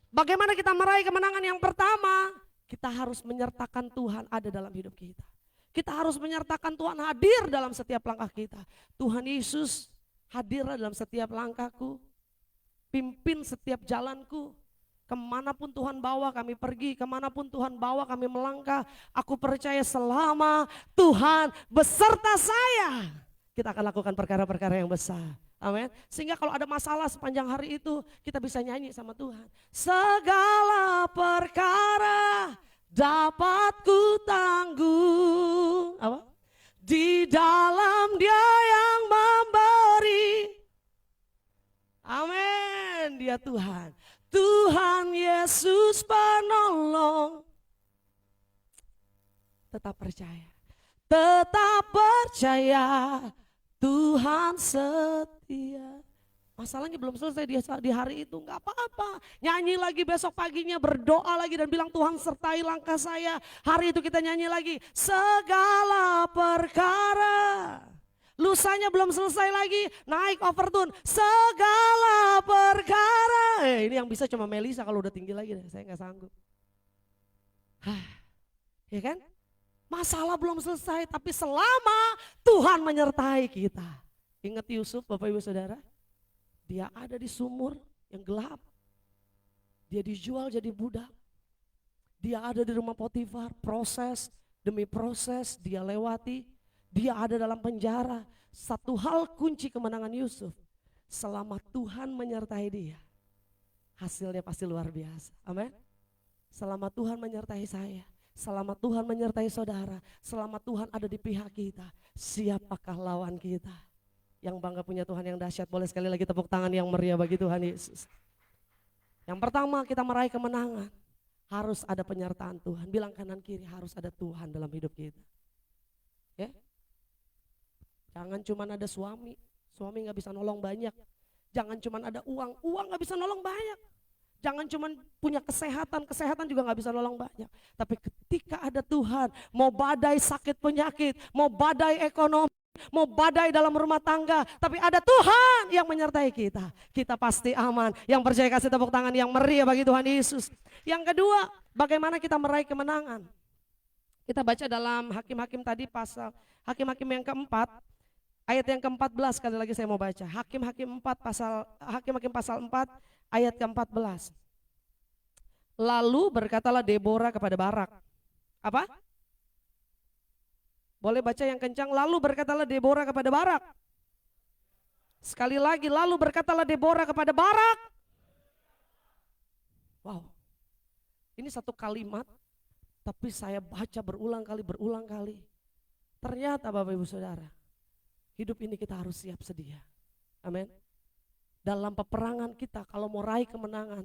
Bagaimana kita meraih kemenangan? Yang pertama, kita harus menyertakan Tuhan ada dalam hidup kita. Kita harus menyertakan Tuhan hadir dalam setiap langkah kita. Tuhan Yesus hadirlah dalam setiap langkahku, pimpin setiap jalanku. Kemanapun Tuhan bawa kami pergi, kemanapun Tuhan bawa kami melangkah, aku percaya selama Tuhan beserta saya, kita akan lakukan perkara-perkara yang besar. Amin. Sehingga kalau ada masalah sepanjang hari itu, kita bisa nyanyi sama Tuhan. Segala perkara dapat ku tanggung. Apa? Di dalam Dia yang memberi. Amin. Dia Tuhan. Tuhan Yesus penolong. Tetap percaya. Tetap percaya. Tuhan setia. Masalahnya belum selesai di hari itu, nggak apa-apa. Nyanyi lagi besok paginya, berdoa lagi dan bilang Tuhan sertai langkah saya. Hari itu kita nyanyi lagi. Segala perkara. Lusanya belum selesai lagi, naik overtune. Segala perkara. Ini yang bisa cuma Melisa kalau udah tinggi lagi deh, saya nggak sanggup. Ya kan? Masalah belum selesai, tapi selama Tuhan menyertai kita. Ingat Yusuf Bapak Ibu Saudara, dia ada di sumur yang gelap. Dia dijual jadi budak. Dia ada di rumah Potifar, proses demi proses dia lewati. Dia ada dalam penjara. Satu hal kunci kemenangan Yusuf, selama Tuhan menyertai dia, hasilnya pasti luar biasa. Amin. Selama Tuhan menyertai saya, selama Tuhan menyertai saudara, selama Tuhan ada di pihak kita, siapakah lawan kita? Yang bangga punya Tuhan yang dahsyat, boleh sekali lagi tepuk tangan yang meriah bagi Tuhan Yesus. Yang pertama, kita meraih kemenangan, harus ada penyertaan Tuhan. Bilang kanan kiri, harus ada Tuhan dalam hidup kita. Ya. Jangan cuma ada suami gak bisa nolong banyak. Jangan cuma ada uang gak bisa nolong banyak. Jangan cuma punya kesehatan juga gak bisa nolong banyak. Tapi ketika ada Tuhan, mau badai sakit penyakit, mau badai ekonomi, mau badai dalam rumah tangga, tapi ada Tuhan yang menyertai kita, kita pasti aman. Yang percaya kasih tepuk tangan yang meriah bagi Tuhan Yesus. Yang kedua, bagaimana kita meraih kemenangan? Kita baca dalam Hakim-Hakim tadi, pasal Hakim-Hakim yang keempat, ayat yang ke-14, sekali lagi saya mau baca. Hakim-Hakim pasal 4 ayat ke-14. Lalu berkatalah Deborah kepada Barak. Apa? Boleh baca yang kencang. Lalu berkatalah Deborah kepada Barak. Sekali lagi, lalu berkatalah Deborah kepada Barak. Wow. Ini satu kalimat, tapi saya baca berulang kali. Ternyata Bapak Ibu Saudara, hidup ini kita harus siap sedia. Amin. Dalam peperangan kita, kalau mau raih kemenangan,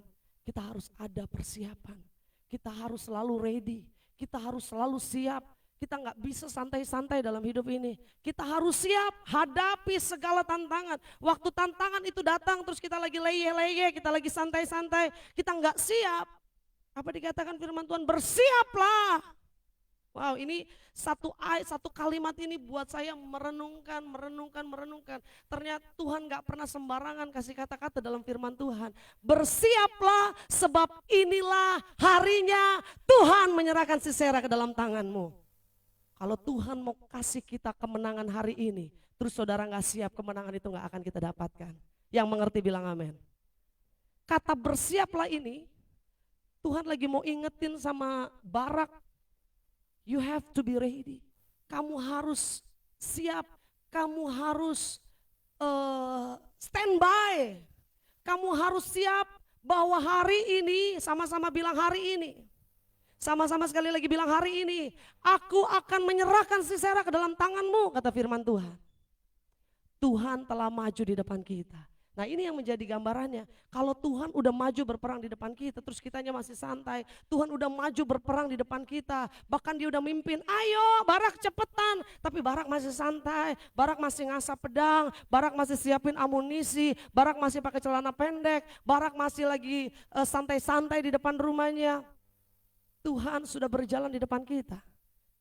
kita harus ada persiapan. Kita harus selalu ready, kita harus selalu siap. Kita nggak bisa santai-santai dalam hidup ini. Kita harus siap hadapi segala tantangan. Waktu tantangan itu datang terus kita lagi leye-leye, kita lagi santai-santai, kita nggak siap. Apa dikatakan firman Tuhan? Bersiaplah. Wow, ini satu ayat, satu kalimat ini buat saya merenungkan. Ternyata Tuhan gak pernah sembarangan kasih kata-kata dalam firman Tuhan. Bersiaplah sebab inilah harinya Tuhan menyerahkan Sisera ke dalam tanganmu. Kalau Tuhan mau kasih kita kemenangan hari ini, terus saudara gak siap, kemenangan itu gak akan kita dapatkan. Yang mengerti bilang amin. Kata bersiaplah ini, Tuhan lagi mau ingetin sama Barak. You have to be ready. Kamu harus siap. Kamu harus standby. Kamu harus siap bahwa hari ini, sama-sama bilang hari ini. Sama-sama sekali lagi bilang hari ini. Aku akan menyerahkan Sisera ke dalam tanganmu, kata firman Tuhan. Tuhan telah maju di depan kita. Nah ini yang menjadi gambarannya. Kalau Tuhan udah maju berperang di depan kita, terus kitanya masih santai. Tuhan udah maju berperang di depan kita. Bahkan dia udah mimpin, ayo Barak cepetan. Tapi Barak masih santai, Barak masih ngasap pedang, Barak masih siapin amunisi, Barak masih pakai celana pendek, Barak masih lagi santai-santai di depan rumahnya. Tuhan sudah berjalan di depan kita.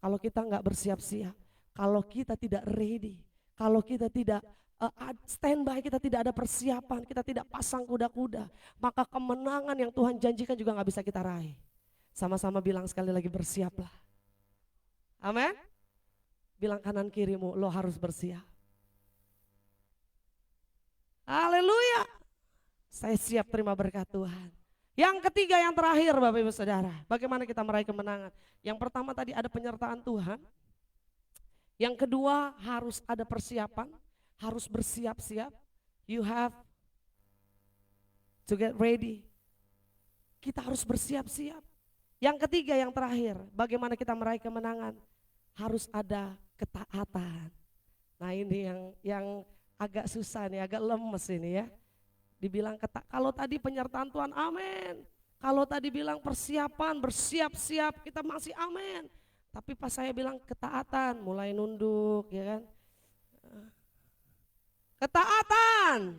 Kalau kita nggak bersiap-siap, kalau kita tidak ready, kalau kita tidak standby, kita tidak ada persiapan, kita tidak pasang kuda-kuda, maka kemenangan yang Tuhan janjikan juga gak bisa kita raih. Sama-sama bilang sekali lagi, bersiaplah. Amin. Bilang kanan kirimu, lo harus bersiap. Haleluya. Saya siap terima berkat Tuhan. Yang ketiga, yang terakhir Bapak Ibu Saudara, bagaimana kita meraih kemenangan? Yang pertama tadi ada penyertaan Tuhan. Yang kedua harus ada persiapan. Harus bersiap-siap. You have to get ready. Kita harus bersiap-siap. Yang ketiga, yang terakhir, bagaimana kita meraih kemenangan? Harus ada ketaatan. Nah ini yang agak susah nih, agak lemes ini ya. Dibilang kalau tadi penyertaan Tuhan, amin. Kalau tadi bilang persiapan, bersiap-siap, kita masih amin. Tapi pas saya bilang ketaatan, mulai nunduk ya kan. Ketaatan.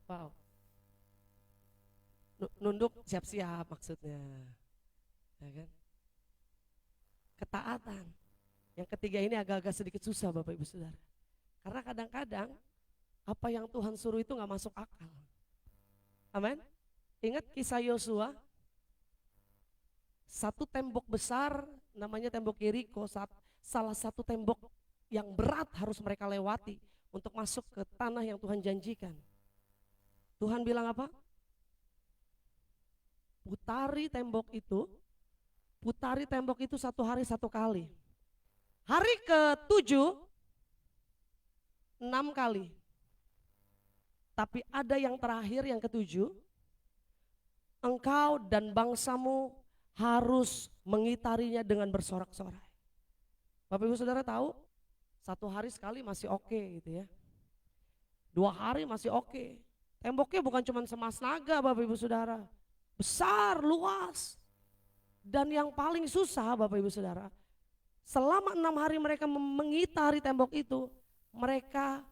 Wow. Nunduk siap-siap maksudnya. Ya kan? Ketaatan. Yang ketiga ini agak-agak sedikit susah Bapak Ibu Saudara. Karena kadang-kadang apa yang Tuhan suruh itu gak masuk akal. Amin. Ingat kisah Yosua? Satu tembok besar namanya tembok Yeriko, salah satu tembok yang berat harus mereka lewati untuk masuk ke tanah yang Tuhan janjikan. Tuhan bilang apa? Putari tembok itu 1 hari 1 kali. Hari ke-7 6 kali. Tapi ada yang terakhir, yang ke-7, engkau dan bangsamu harus mengitarinya dengan bersorak-sorai. Bapak Ibu Saudara tahu? 1 hari sekali masih oke gitu ya. 2 hari masih oke. Temboknya bukan cuma semas naga Bapak Ibu Saudara. Besar, luas. Dan yang paling susah Bapak Ibu Saudara, selama 6 hari mereka mengitari tembok itu, mereka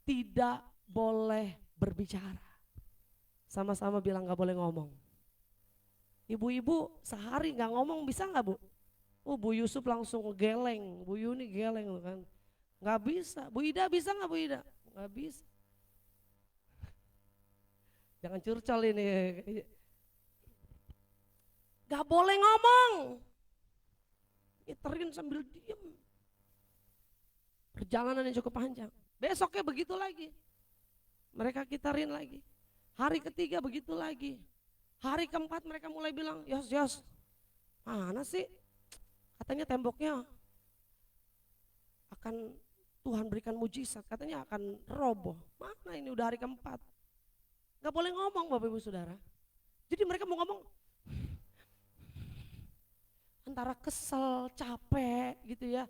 tidak boleh berbicara. Sama-sama bilang gak boleh ngomong. Ibu-ibu sehari gak ngomong bisa gak Bu? Bu Yusuf langsung geleng, Bu Yuni geleng kan. Gak bisa. Bu Ida bisa gak Bu Ida? Gak bisa. Jangan curcol ini. Gak boleh ngomong. Iterin sambil diem. Perjalanan yang cukup panjang. Besoknya begitu lagi. Mereka gitarin lagi. Hari ketiga begitu lagi. Hari keempat mereka mulai bilang, Yos, mana sih? Katanya temboknya akan Tuhan berikan mujizat, katanya akan roboh. Mana ini udah hari keempat. Gak boleh ngomong Bapak Ibu Saudara. Jadi mereka mau ngomong antara kesel, capek gitu ya,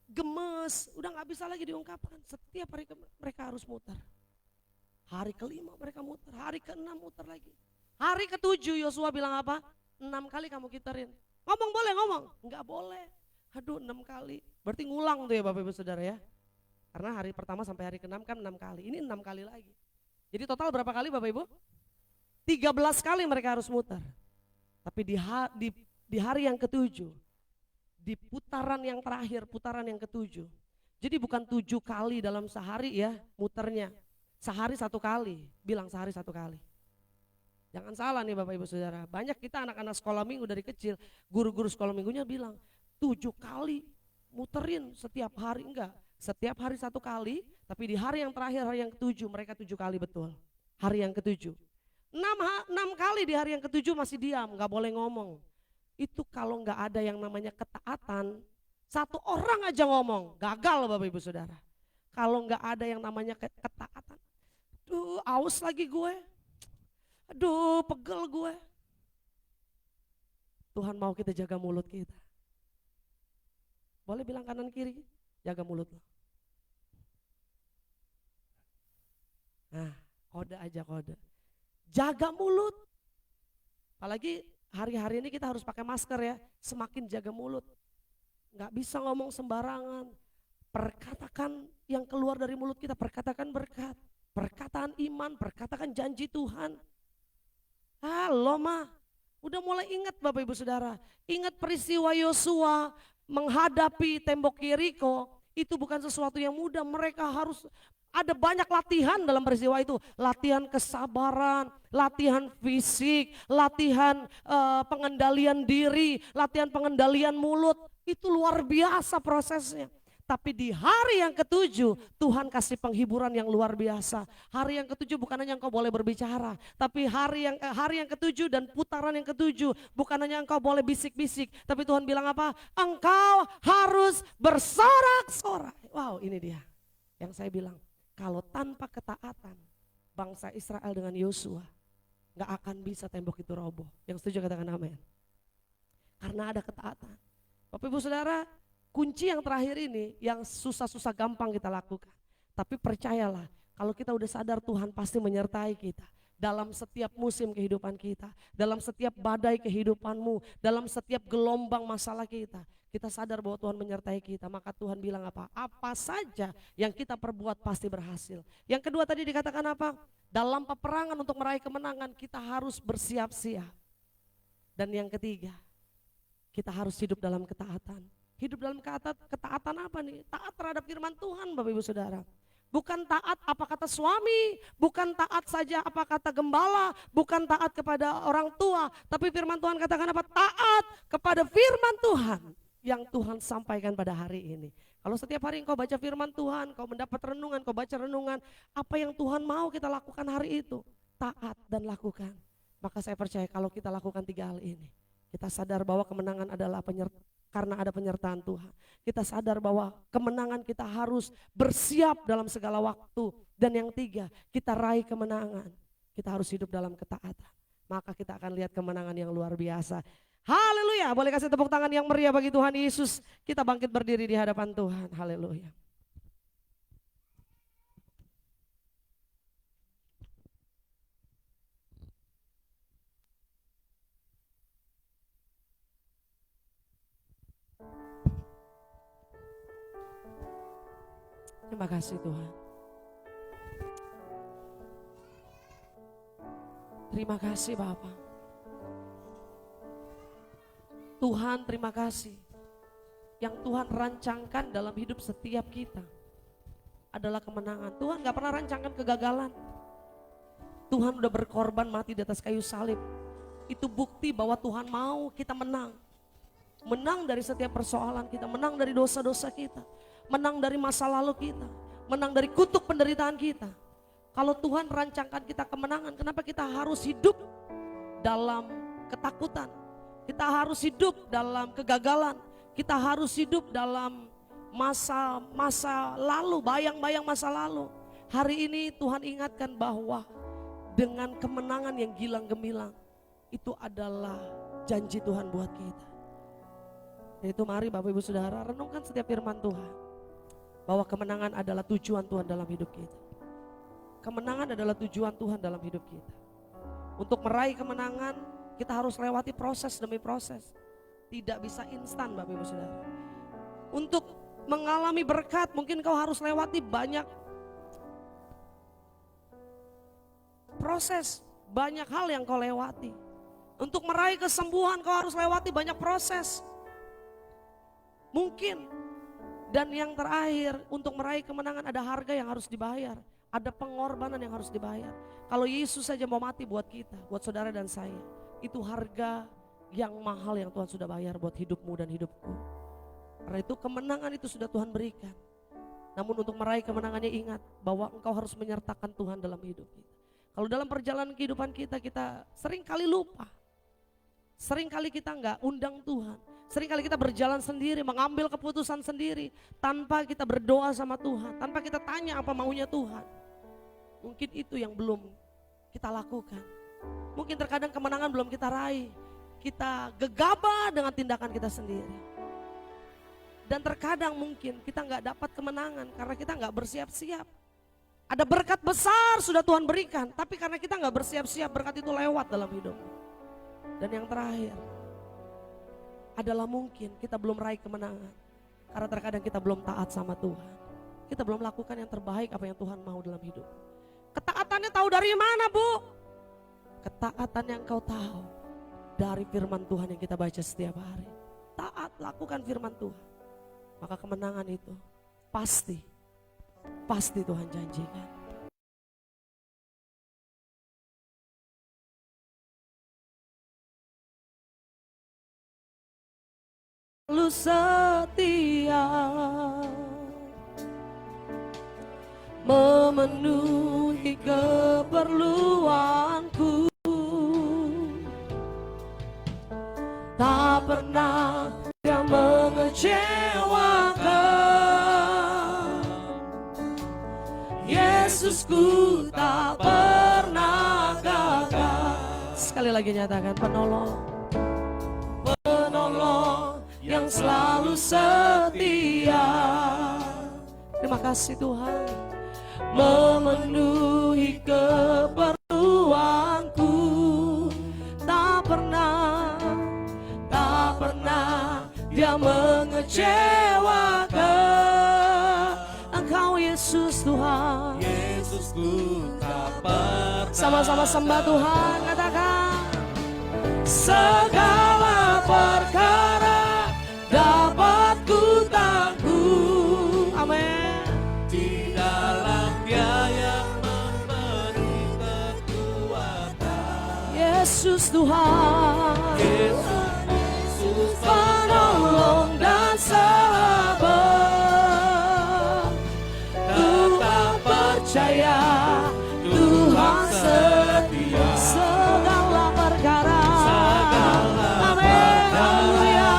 gemes, udah gak bisa lagi diungkapkan. Setiap hari mereka harus muter. Hari kelima mereka muter, hari keenam muter lagi. Hari ketujuh Yosua bilang apa? 6 kali kamu gitarin. Ngomong boleh ngomong? Enggak boleh. Aduh 6 kali. Berarti ngulang tuh ya Bapak Ibu Saudara ya. Karena hari pertama sampai hari ke-6 kan 6 kali. Ini 6 kali lagi. Jadi total berapa kali Bapak Ibu? 13 kali mereka harus muter. Tapi di hari yang ketujuh, di putaran yang terakhir, putaran yang ketujuh. Jadi bukan 7 kali dalam sehari ya muternya. Sehari 1 kali, bilang sehari 1 kali. Jangan salah nih Bapak Ibu Saudara, banyak kita anak-anak sekolah minggu dari kecil, guru-guru sekolah minggunya bilang 7 kali muterin setiap hari, enggak. Setiap hari 1 kali, tapi di hari yang terakhir, hari yang ketujuh mereka 7 kali betul. Hari yang ketujuh. 6 kali di hari yang ketujuh masih diam, enggak boleh ngomong. Itu kalau enggak ada yang namanya ketaatan, 1 orang aja ngomong, gagal Bapak Ibu Saudara. Kalau enggak ada yang namanya ketaatan, aduh aus lagi gue. Aduh pegel gue. Tuhan mau kita jaga mulut kita. Boleh bilang kanan kiri, jaga mulut lo. Nah kode aja kode. Jaga mulut. Apalagi hari-hari ini kita harus pakai masker ya. Semakin jaga mulut. Gak bisa ngomong sembarangan. Perkatakan yang keluar dari mulut kita, perkatakan berkat. Perkataan iman, perkatakan janji Tuhan. Halo mah, udah mulai ingat Bapak Ibu Saudara, ingat peristiwa Yosua menghadapi tembok Yeriko, itu bukan sesuatu yang mudah, mereka harus ada banyak latihan dalam peristiwa itu, latihan kesabaran, latihan fisik, latihan pengendalian diri, latihan pengendalian mulut, itu luar biasa prosesnya. Tapi di hari yang ketujuh Tuhan kasih penghiburan yang luar biasa. Hari yang ketujuh bukan hanya engkau boleh berbicara, tapi hari yang ketujuh dan putaran yang ketujuh bukan hanya engkau boleh bisik-bisik, tapi Tuhan bilang apa? Engkau harus bersorak-sorai. Wow, ini dia yang saya bilang. Kalau tanpa ketaatan bangsa Israel dengan Yosua gak akan bisa tembok itu roboh. Yang setuju katakan amin. Karena ada ketaatan. Bapak Ibu Saudara, kunci yang terakhir ini yang susah-susah gampang kita lakukan. Tapi percayalah, kalau kita udah sadar Tuhan pasti menyertai kita. Dalam setiap musim kehidupan kita, dalam setiap badai kehidupanmu, dalam setiap gelombang masalah kita. Kita sadar bahwa Tuhan menyertai kita, maka Tuhan bilang apa? Apa saja yang kita perbuat pasti berhasil. Yang kedua tadi dikatakan apa? Dalam peperangan untuk meraih kemenangan kita harus bersiap-siap. Dan yang ketiga, kita harus hidup dalam ketaatan. Hidup dalam ketaatan apa nih? Taat terhadap firman Tuhan Bapak Ibu Saudara. Bukan taat apa kata suami, bukan taat saja apa kata gembala, bukan taat kepada orang tua. Tapi firman Tuhan katakan apa? Taat kepada firman Tuhan yang Tuhan sampaikan pada hari ini. Kalau setiap hari engkau baca firman Tuhan, kau mendapat renungan, kau baca renungan, apa yang Tuhan mau kita lakukan hari itu? Taat dan lakukan. Maka saya percaya kalau kita lakukan 3 hal ini, kita sadar bahwa kemenangan adalah karena ada penyertaan Tuhan. Kita sadar bahwa kemenangan kita harus bersiap dalam segala waktu. Dan yang 3, kita raih kemenangan. Kita harus hidup dalam ketaatan. Maka kita akan lihat kemenangan yang luar biasa. Haleluya, boleh kasih tepuk tangan yang meriah bagi Tuhan Yesus. Kita bangkit berdiri di hadapan Tuhan. Haleluya. Terima kasih Tuhan. Terima kasih Bapa. Tuhan terima kasih. Yang Tuhan rancangkan dalam hidup setiap kita adalah kemenangan. Tuhan gak pernah rancangkan kegagalan. Tuhan udah berkorban mati di atas kayu salib. Itu bukti bahwa Tuhan mau kita menang. Menang dari setiap persoalan kita, menang dari dosa-dosa kita, menang dari masa lalu kita, menang dari kutuk penderitaan kita. Kalau Tuhan rancangkan kita kemenangan, kenapa kita harus hidup dalam ketakutan? Kita harus hidup dalam kegagalan. Kita harus hidup dalam masa lalu, bayang-bayang masa lalu. Hari ini Tuhan ingatkan bahwa dengan kemenangan yang gilang gemilang, itu adalah janji Tuhan buat kita. Itu mari Bapak Ibu Saudara renungkan setiap firman Tuhan. Bahwa kemenangan adalah tujuan Tuhan dalam hidup kita. Kemenangan adalah tujuan Tuhan dalam hidup kita. Untuk meraih kemenangan, kita harus lewati proses demi proses. Tidak bisa instan Bapak Ibu Saudara. Untuk mengalami berkat, mungkin kau harus lewati banyak proses, banyak hal yang kau lewati. Untuk meraih kesembuhan, kau harus lewati banyak proses. Mungkin. Dan yang terakhir, untuk meraih kemenangan ada harga yang harus dibayar. Ada pengorbanan yang harus dibayar. Kalau Yesus saja mau mati buat kita, buat saudara dan saya, itu harga yang mahal yang Tuhan sudah bayar buat hidupmu dan hidupku. Karena itu kemenangan itu sudah Tuhan berikan. Namun untuk meraih kemenangannya ingat bahwa engkau harus menyertakan Tuhan dalam hidup kita. Kalau dalam perjalanan kehidupan kita sering kali lupa. Sering kali kita enggak undang Tuhan. Sering kali kita berjalan sendiri, mengambil keputusan sendiri tanpa kita berdoa sama Tuhan, tanpa kita tanya apa maunya Tuhan. Mungkin itu yang belum kita lakukan. Mungkin terkadang kemenangan belum kita raih. Kita gegabah dengan tindakan kita sendiri. Dan terkadang mungkin kita enggak dapat kemenangan karena kita enggak bersiap-siap. Ada berkat besar sudah Tuhan berikan, tapi karena kita enggak bersiap-siap, berkat itu lewat dalam hidup. Dan yang terakhir adalah mungkin kita belum raih kemenangan karena terkadang kita belum taat sama Tuhan. Kita belum lakukan yang terbaik apa yang Tuhan mau dalam hidup. Ketaatannya tahu dari mana, Bu? Ketaatan yang kau tahu dari firman Tuhan yang kita baca setiap hari. Taat, lakukan firman Tuhan. Maka kemenangan itu pasti Tuhan janjikan. Lu setia memenuhi keperluanku, tak pernah dia mengecewakan. Yesusku tak pernah gagal. Sekali lagi nyatakan penolong yang selalu setia. Terima kasih Tuhan. Memenuhi keperluanku, tak pernah dia mengecewakan. Engkau Yesus Tuhan. Yesusku tak pernah. Sama-sama sembah Tuhan, katakan. Segala perkara dapat ku tanggung. Amin. Di dalam Dia yang memberi kekuatan. Yesus Tuhan. Yesus penolong dan sahabat. Tetap percaya Tuhan setia. Segala perkara. Amin. Haleluya.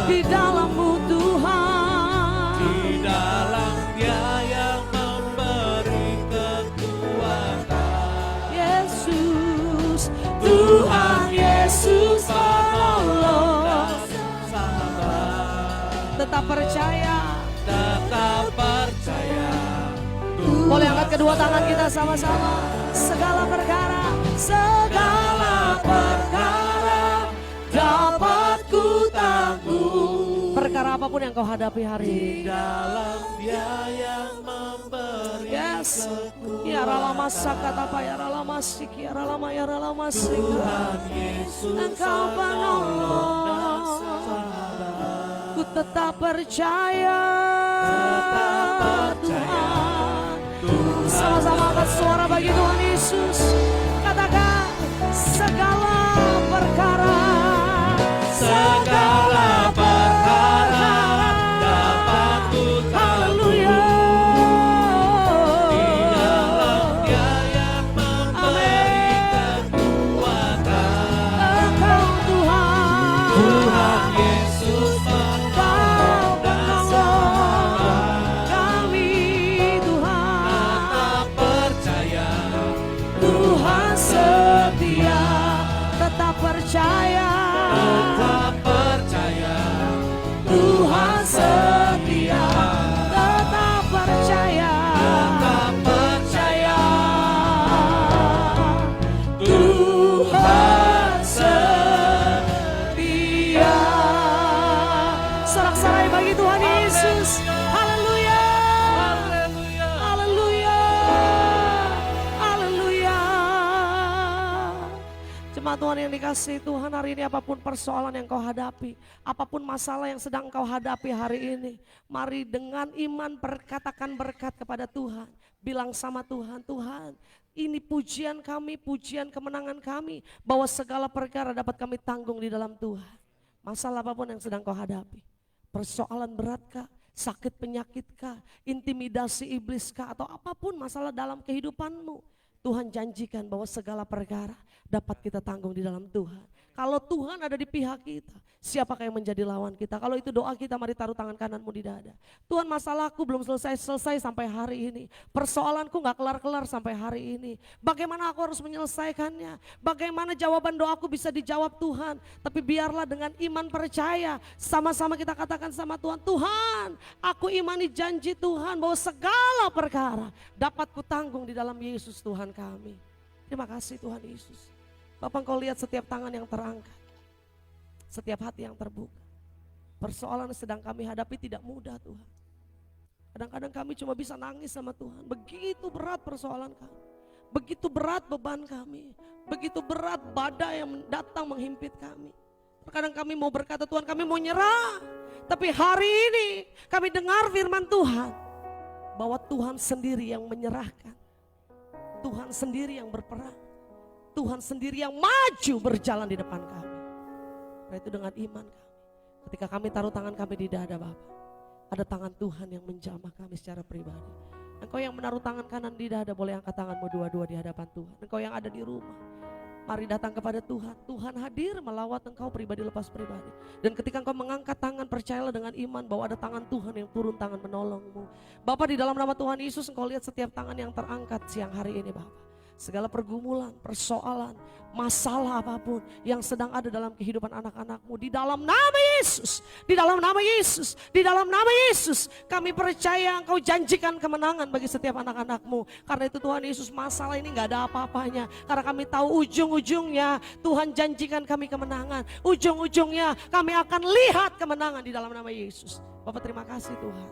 Di dalam-Mu Tuhan. Di dalam Dia yang memberi kekuatan. Yesus, Tuhan Yesus penolong. Tetap percaya. Boleh angkat kedua tangan kita sama-sama. Segala perkara dapat ku tanggung. Perkara apapun yang kau hadapi hari ini. Dalam Dia yang memberi Yes. Ya ralama sakata apa ya ralama sik ya ralama ya ralama sik. Tuhan Yesus Engkau penolong. Ku tetap percaya. Tuhan. Sama-sama angkat suara bagi Tuhan Yesus. Katakan segala perkara dapat ku tanggung. Haleluya. Di dalam Dia yang memberi kekuatan. Engkau Tuhan. Tuhan Yesus Engkau penolong kami Tuhan. tetap percaya. Tuhan setia. yang dikasihi Tuhan, hari ini apapun persoalan yang kau hadapi, apapun masalah yang sedang kau hadapi hari ini, mari dengan iman berkatakan berkat kepada Tuhan. Bilang sama Tuhan, Tuhan ini pujian kami, pujian kemenangan kami, bahwa segala perkara dapat kami tanggung di dalam Tuhan. Masalah apapun yang sedang kau hadapi, persoalan beratkah, sakit penyakitkah, intimidasi ibliskah, atau apapun masalah dalam kehidupanmu, Tuhan janjikan bahwa segala perkara dapat kita tanggung di dalam Tuhan. Kalau Tuhan ada di pihak kita, siapakah yang menjadi lawan kita? Kalau itu doa kita, mari taruh tangan kananmu di dada. Tuhan, masalahku belum selesai sampai hari ini. Persoalanku gak kelar-kelar sampai hari ini. Bagaimana aku harus menyelesaikannya? Bagaimana jawaban doaku bisa dijawab Tuhan? Tapi biarlah dengan iman percaya, sama-sama kita katakan sama Tuhan, Tuhan, aku imani janji Tuhan bahwa segala perkara dapat kutanggung di dalam Yesus Tuhan kami. Terima kasih Tuhan Yesus. Bapak, Engkau lihat setiap tangan yang terangkat, setiap hati yang terbuka. Persoalan yang sedang kami hadapi tidak mudah Tuhan. Kadang-kadang kami cuma bisa nangis sama Tuhan. Begitu berat persoalan kami, begitu berat beban kami, begitu berat badai yang datang menghimpit kami. Terkadang kami mau berkata, Tuhan kami mau nyerah. Tapi hari ini kami dengar firman Tuhan, bahwa Tuhan sendiri yang menyerahkan, Tuhan sendiri yang berperang, Tuhan sendiri yang maju berjalan di depan kami. Karena itu dengan iman kami, ketika kami taruh tangan kami di dada Bapa, ada tangan Tuhan yang menjamah kami secara pribadi. Engkau yang menaruh tangan kanan di dada, boleh angkat tanganmu dua-dua di hadapan Tuhan. Engkau yang ada di rumah, mari datang kepada Tuhan. Tuhan hadir melawat engkau pribadi lepas pribadi. Dan ketika engkau mengangkat tangan, percayalah dengan iman bahwa ada tangan Tuhan yang turun tangan menolongmu. Bapa, di dalam nama Tuhan Yesus, engkau lihat setiap tangan yang terangkat siang hari ini Bapa. Segala pergumulan, persoalan, masalah apapun yang sedang ada dalam kehidupan anak-anakmu, di dalam nama Yesus, di dalam nama Yesus, di dalam nama Yesus, kami percaya engkau janjikan kemenangan bagi setiap anak-anakmu. Karena itu Tuhan Yesus, masalah ini gak ada apa-apanya, karena kami tahu ujung-ujungnya Tuhan janjikan kami kemenangan. Ujung-ujungnya kami akan lihat kemenangan di dalam nama Yesus. Bapak, terima kasih Tuhan.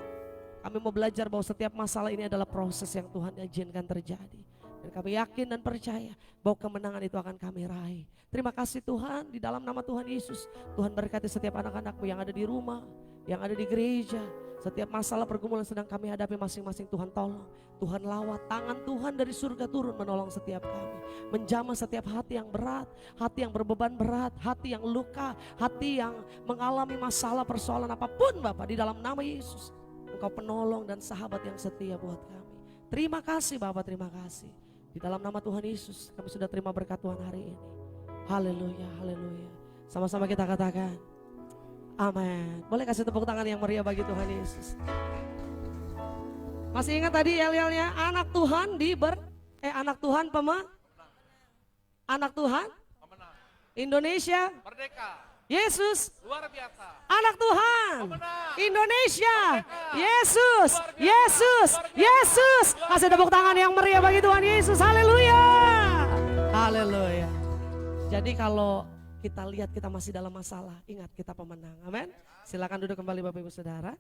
Kami mau belajar bahwa setiap masalah ini adalah proses yang Tuhan izinkan terjadi. Dan kami yakin dan percaya bahwa kemenangan itu akan kami raih. Terima kasih Tuhan, di dalam nama Tuhan Yesus. Tuhan berkati setiap anak-anakmu yang ada di rumah, yang ada di gereja. Setiap masalah pergumulan sedang kami hadapi masing-masing, Tuhan tolong. Tuhan lawat, tangan Tuhan dari surga turun menolong setiap kami. Menjamah setiap hati yang berat, hati yang berbeban berat, hati yang luka, hati yang mengalami masalah persoalan apapun Bapak, di dalam nama Yesus. Engkau penolong dan sahabat yang setia buat kami. Terima kasih Bapak, terima kasih. Di dalam nama Tuhan Yesus kami sudah terima berkat Tuhan hari ini. Haleluya, haleluya. Sama-sama kita katakan amin. Boleh kasih tepuk tangan yang meriah bagi Tuhan Yesus. Masih ingat tadi yel-yelnya anak Tuhan anak Tuhan anak Tuhan Indonesia Merdeka, Yesus luar biasa. anak Tuhan Pemenang. Indonesia Merdeka. Yesus Luar biasa. Yesus Luar biasa. Yesus. Kasih tepuk tangan yang meriah bagi Tuhan Yesus. Haleluya, haleluya. Jadi kalau kita lihat kita masih dalam masalah, ingat kita pemenang. Amin. Silakan duduk kembali Bapak Ibu Saudara.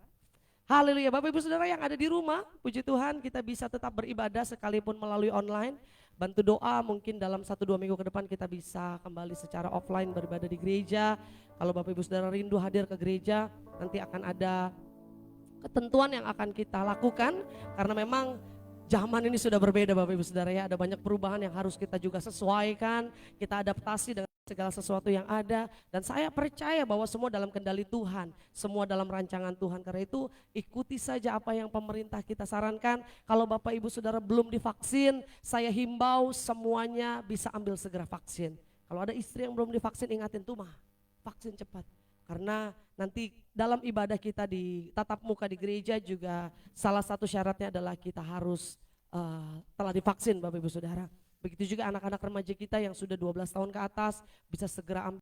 Haleluya. Bapak Ibu Saudara yang ada di rumah, puji Tuhan kita bisa tetap beribadah sekalipun melalui online. Bantu doa, mungkin dalam 1-2 minggu ke depan kita bisa kembali secara offline beribadah di gereja. Kalau Bapak Ibu Saudara rindu hadir ke gereja, nanti akan ada ketentuan yang akan kita lakukan. Karena memang zaman ini sudah berbeda Bapak Ibu Saudara ya. Ada banyak perubahan yang harus kita juga sesuaikan, kita adaptasi dengan segala sesuatu yang ada. Dan saya percaya bahwa semua dalam kendali Tuhan, semua dalam rancangan Tuhan. Karena itu ikuti saja apa yang pemerintah kita sarankan. Kalau Bapak Ibu Saudara belum divaksin, saya himbau semuanya bisa ambil segera vaksin. Kalau ada istri yang belum divaksin, ingatin tuh mah, vaksin cepat. Karena nanti dalam ibadah kita di tatap muka di gereja juga salah satu syaratnya adalah kita harus telah divaksin Bapak Ibu Saudara. Begitu juga anak-anak remaja kita yang sudah 12 tahun ke atas bisa segera ambil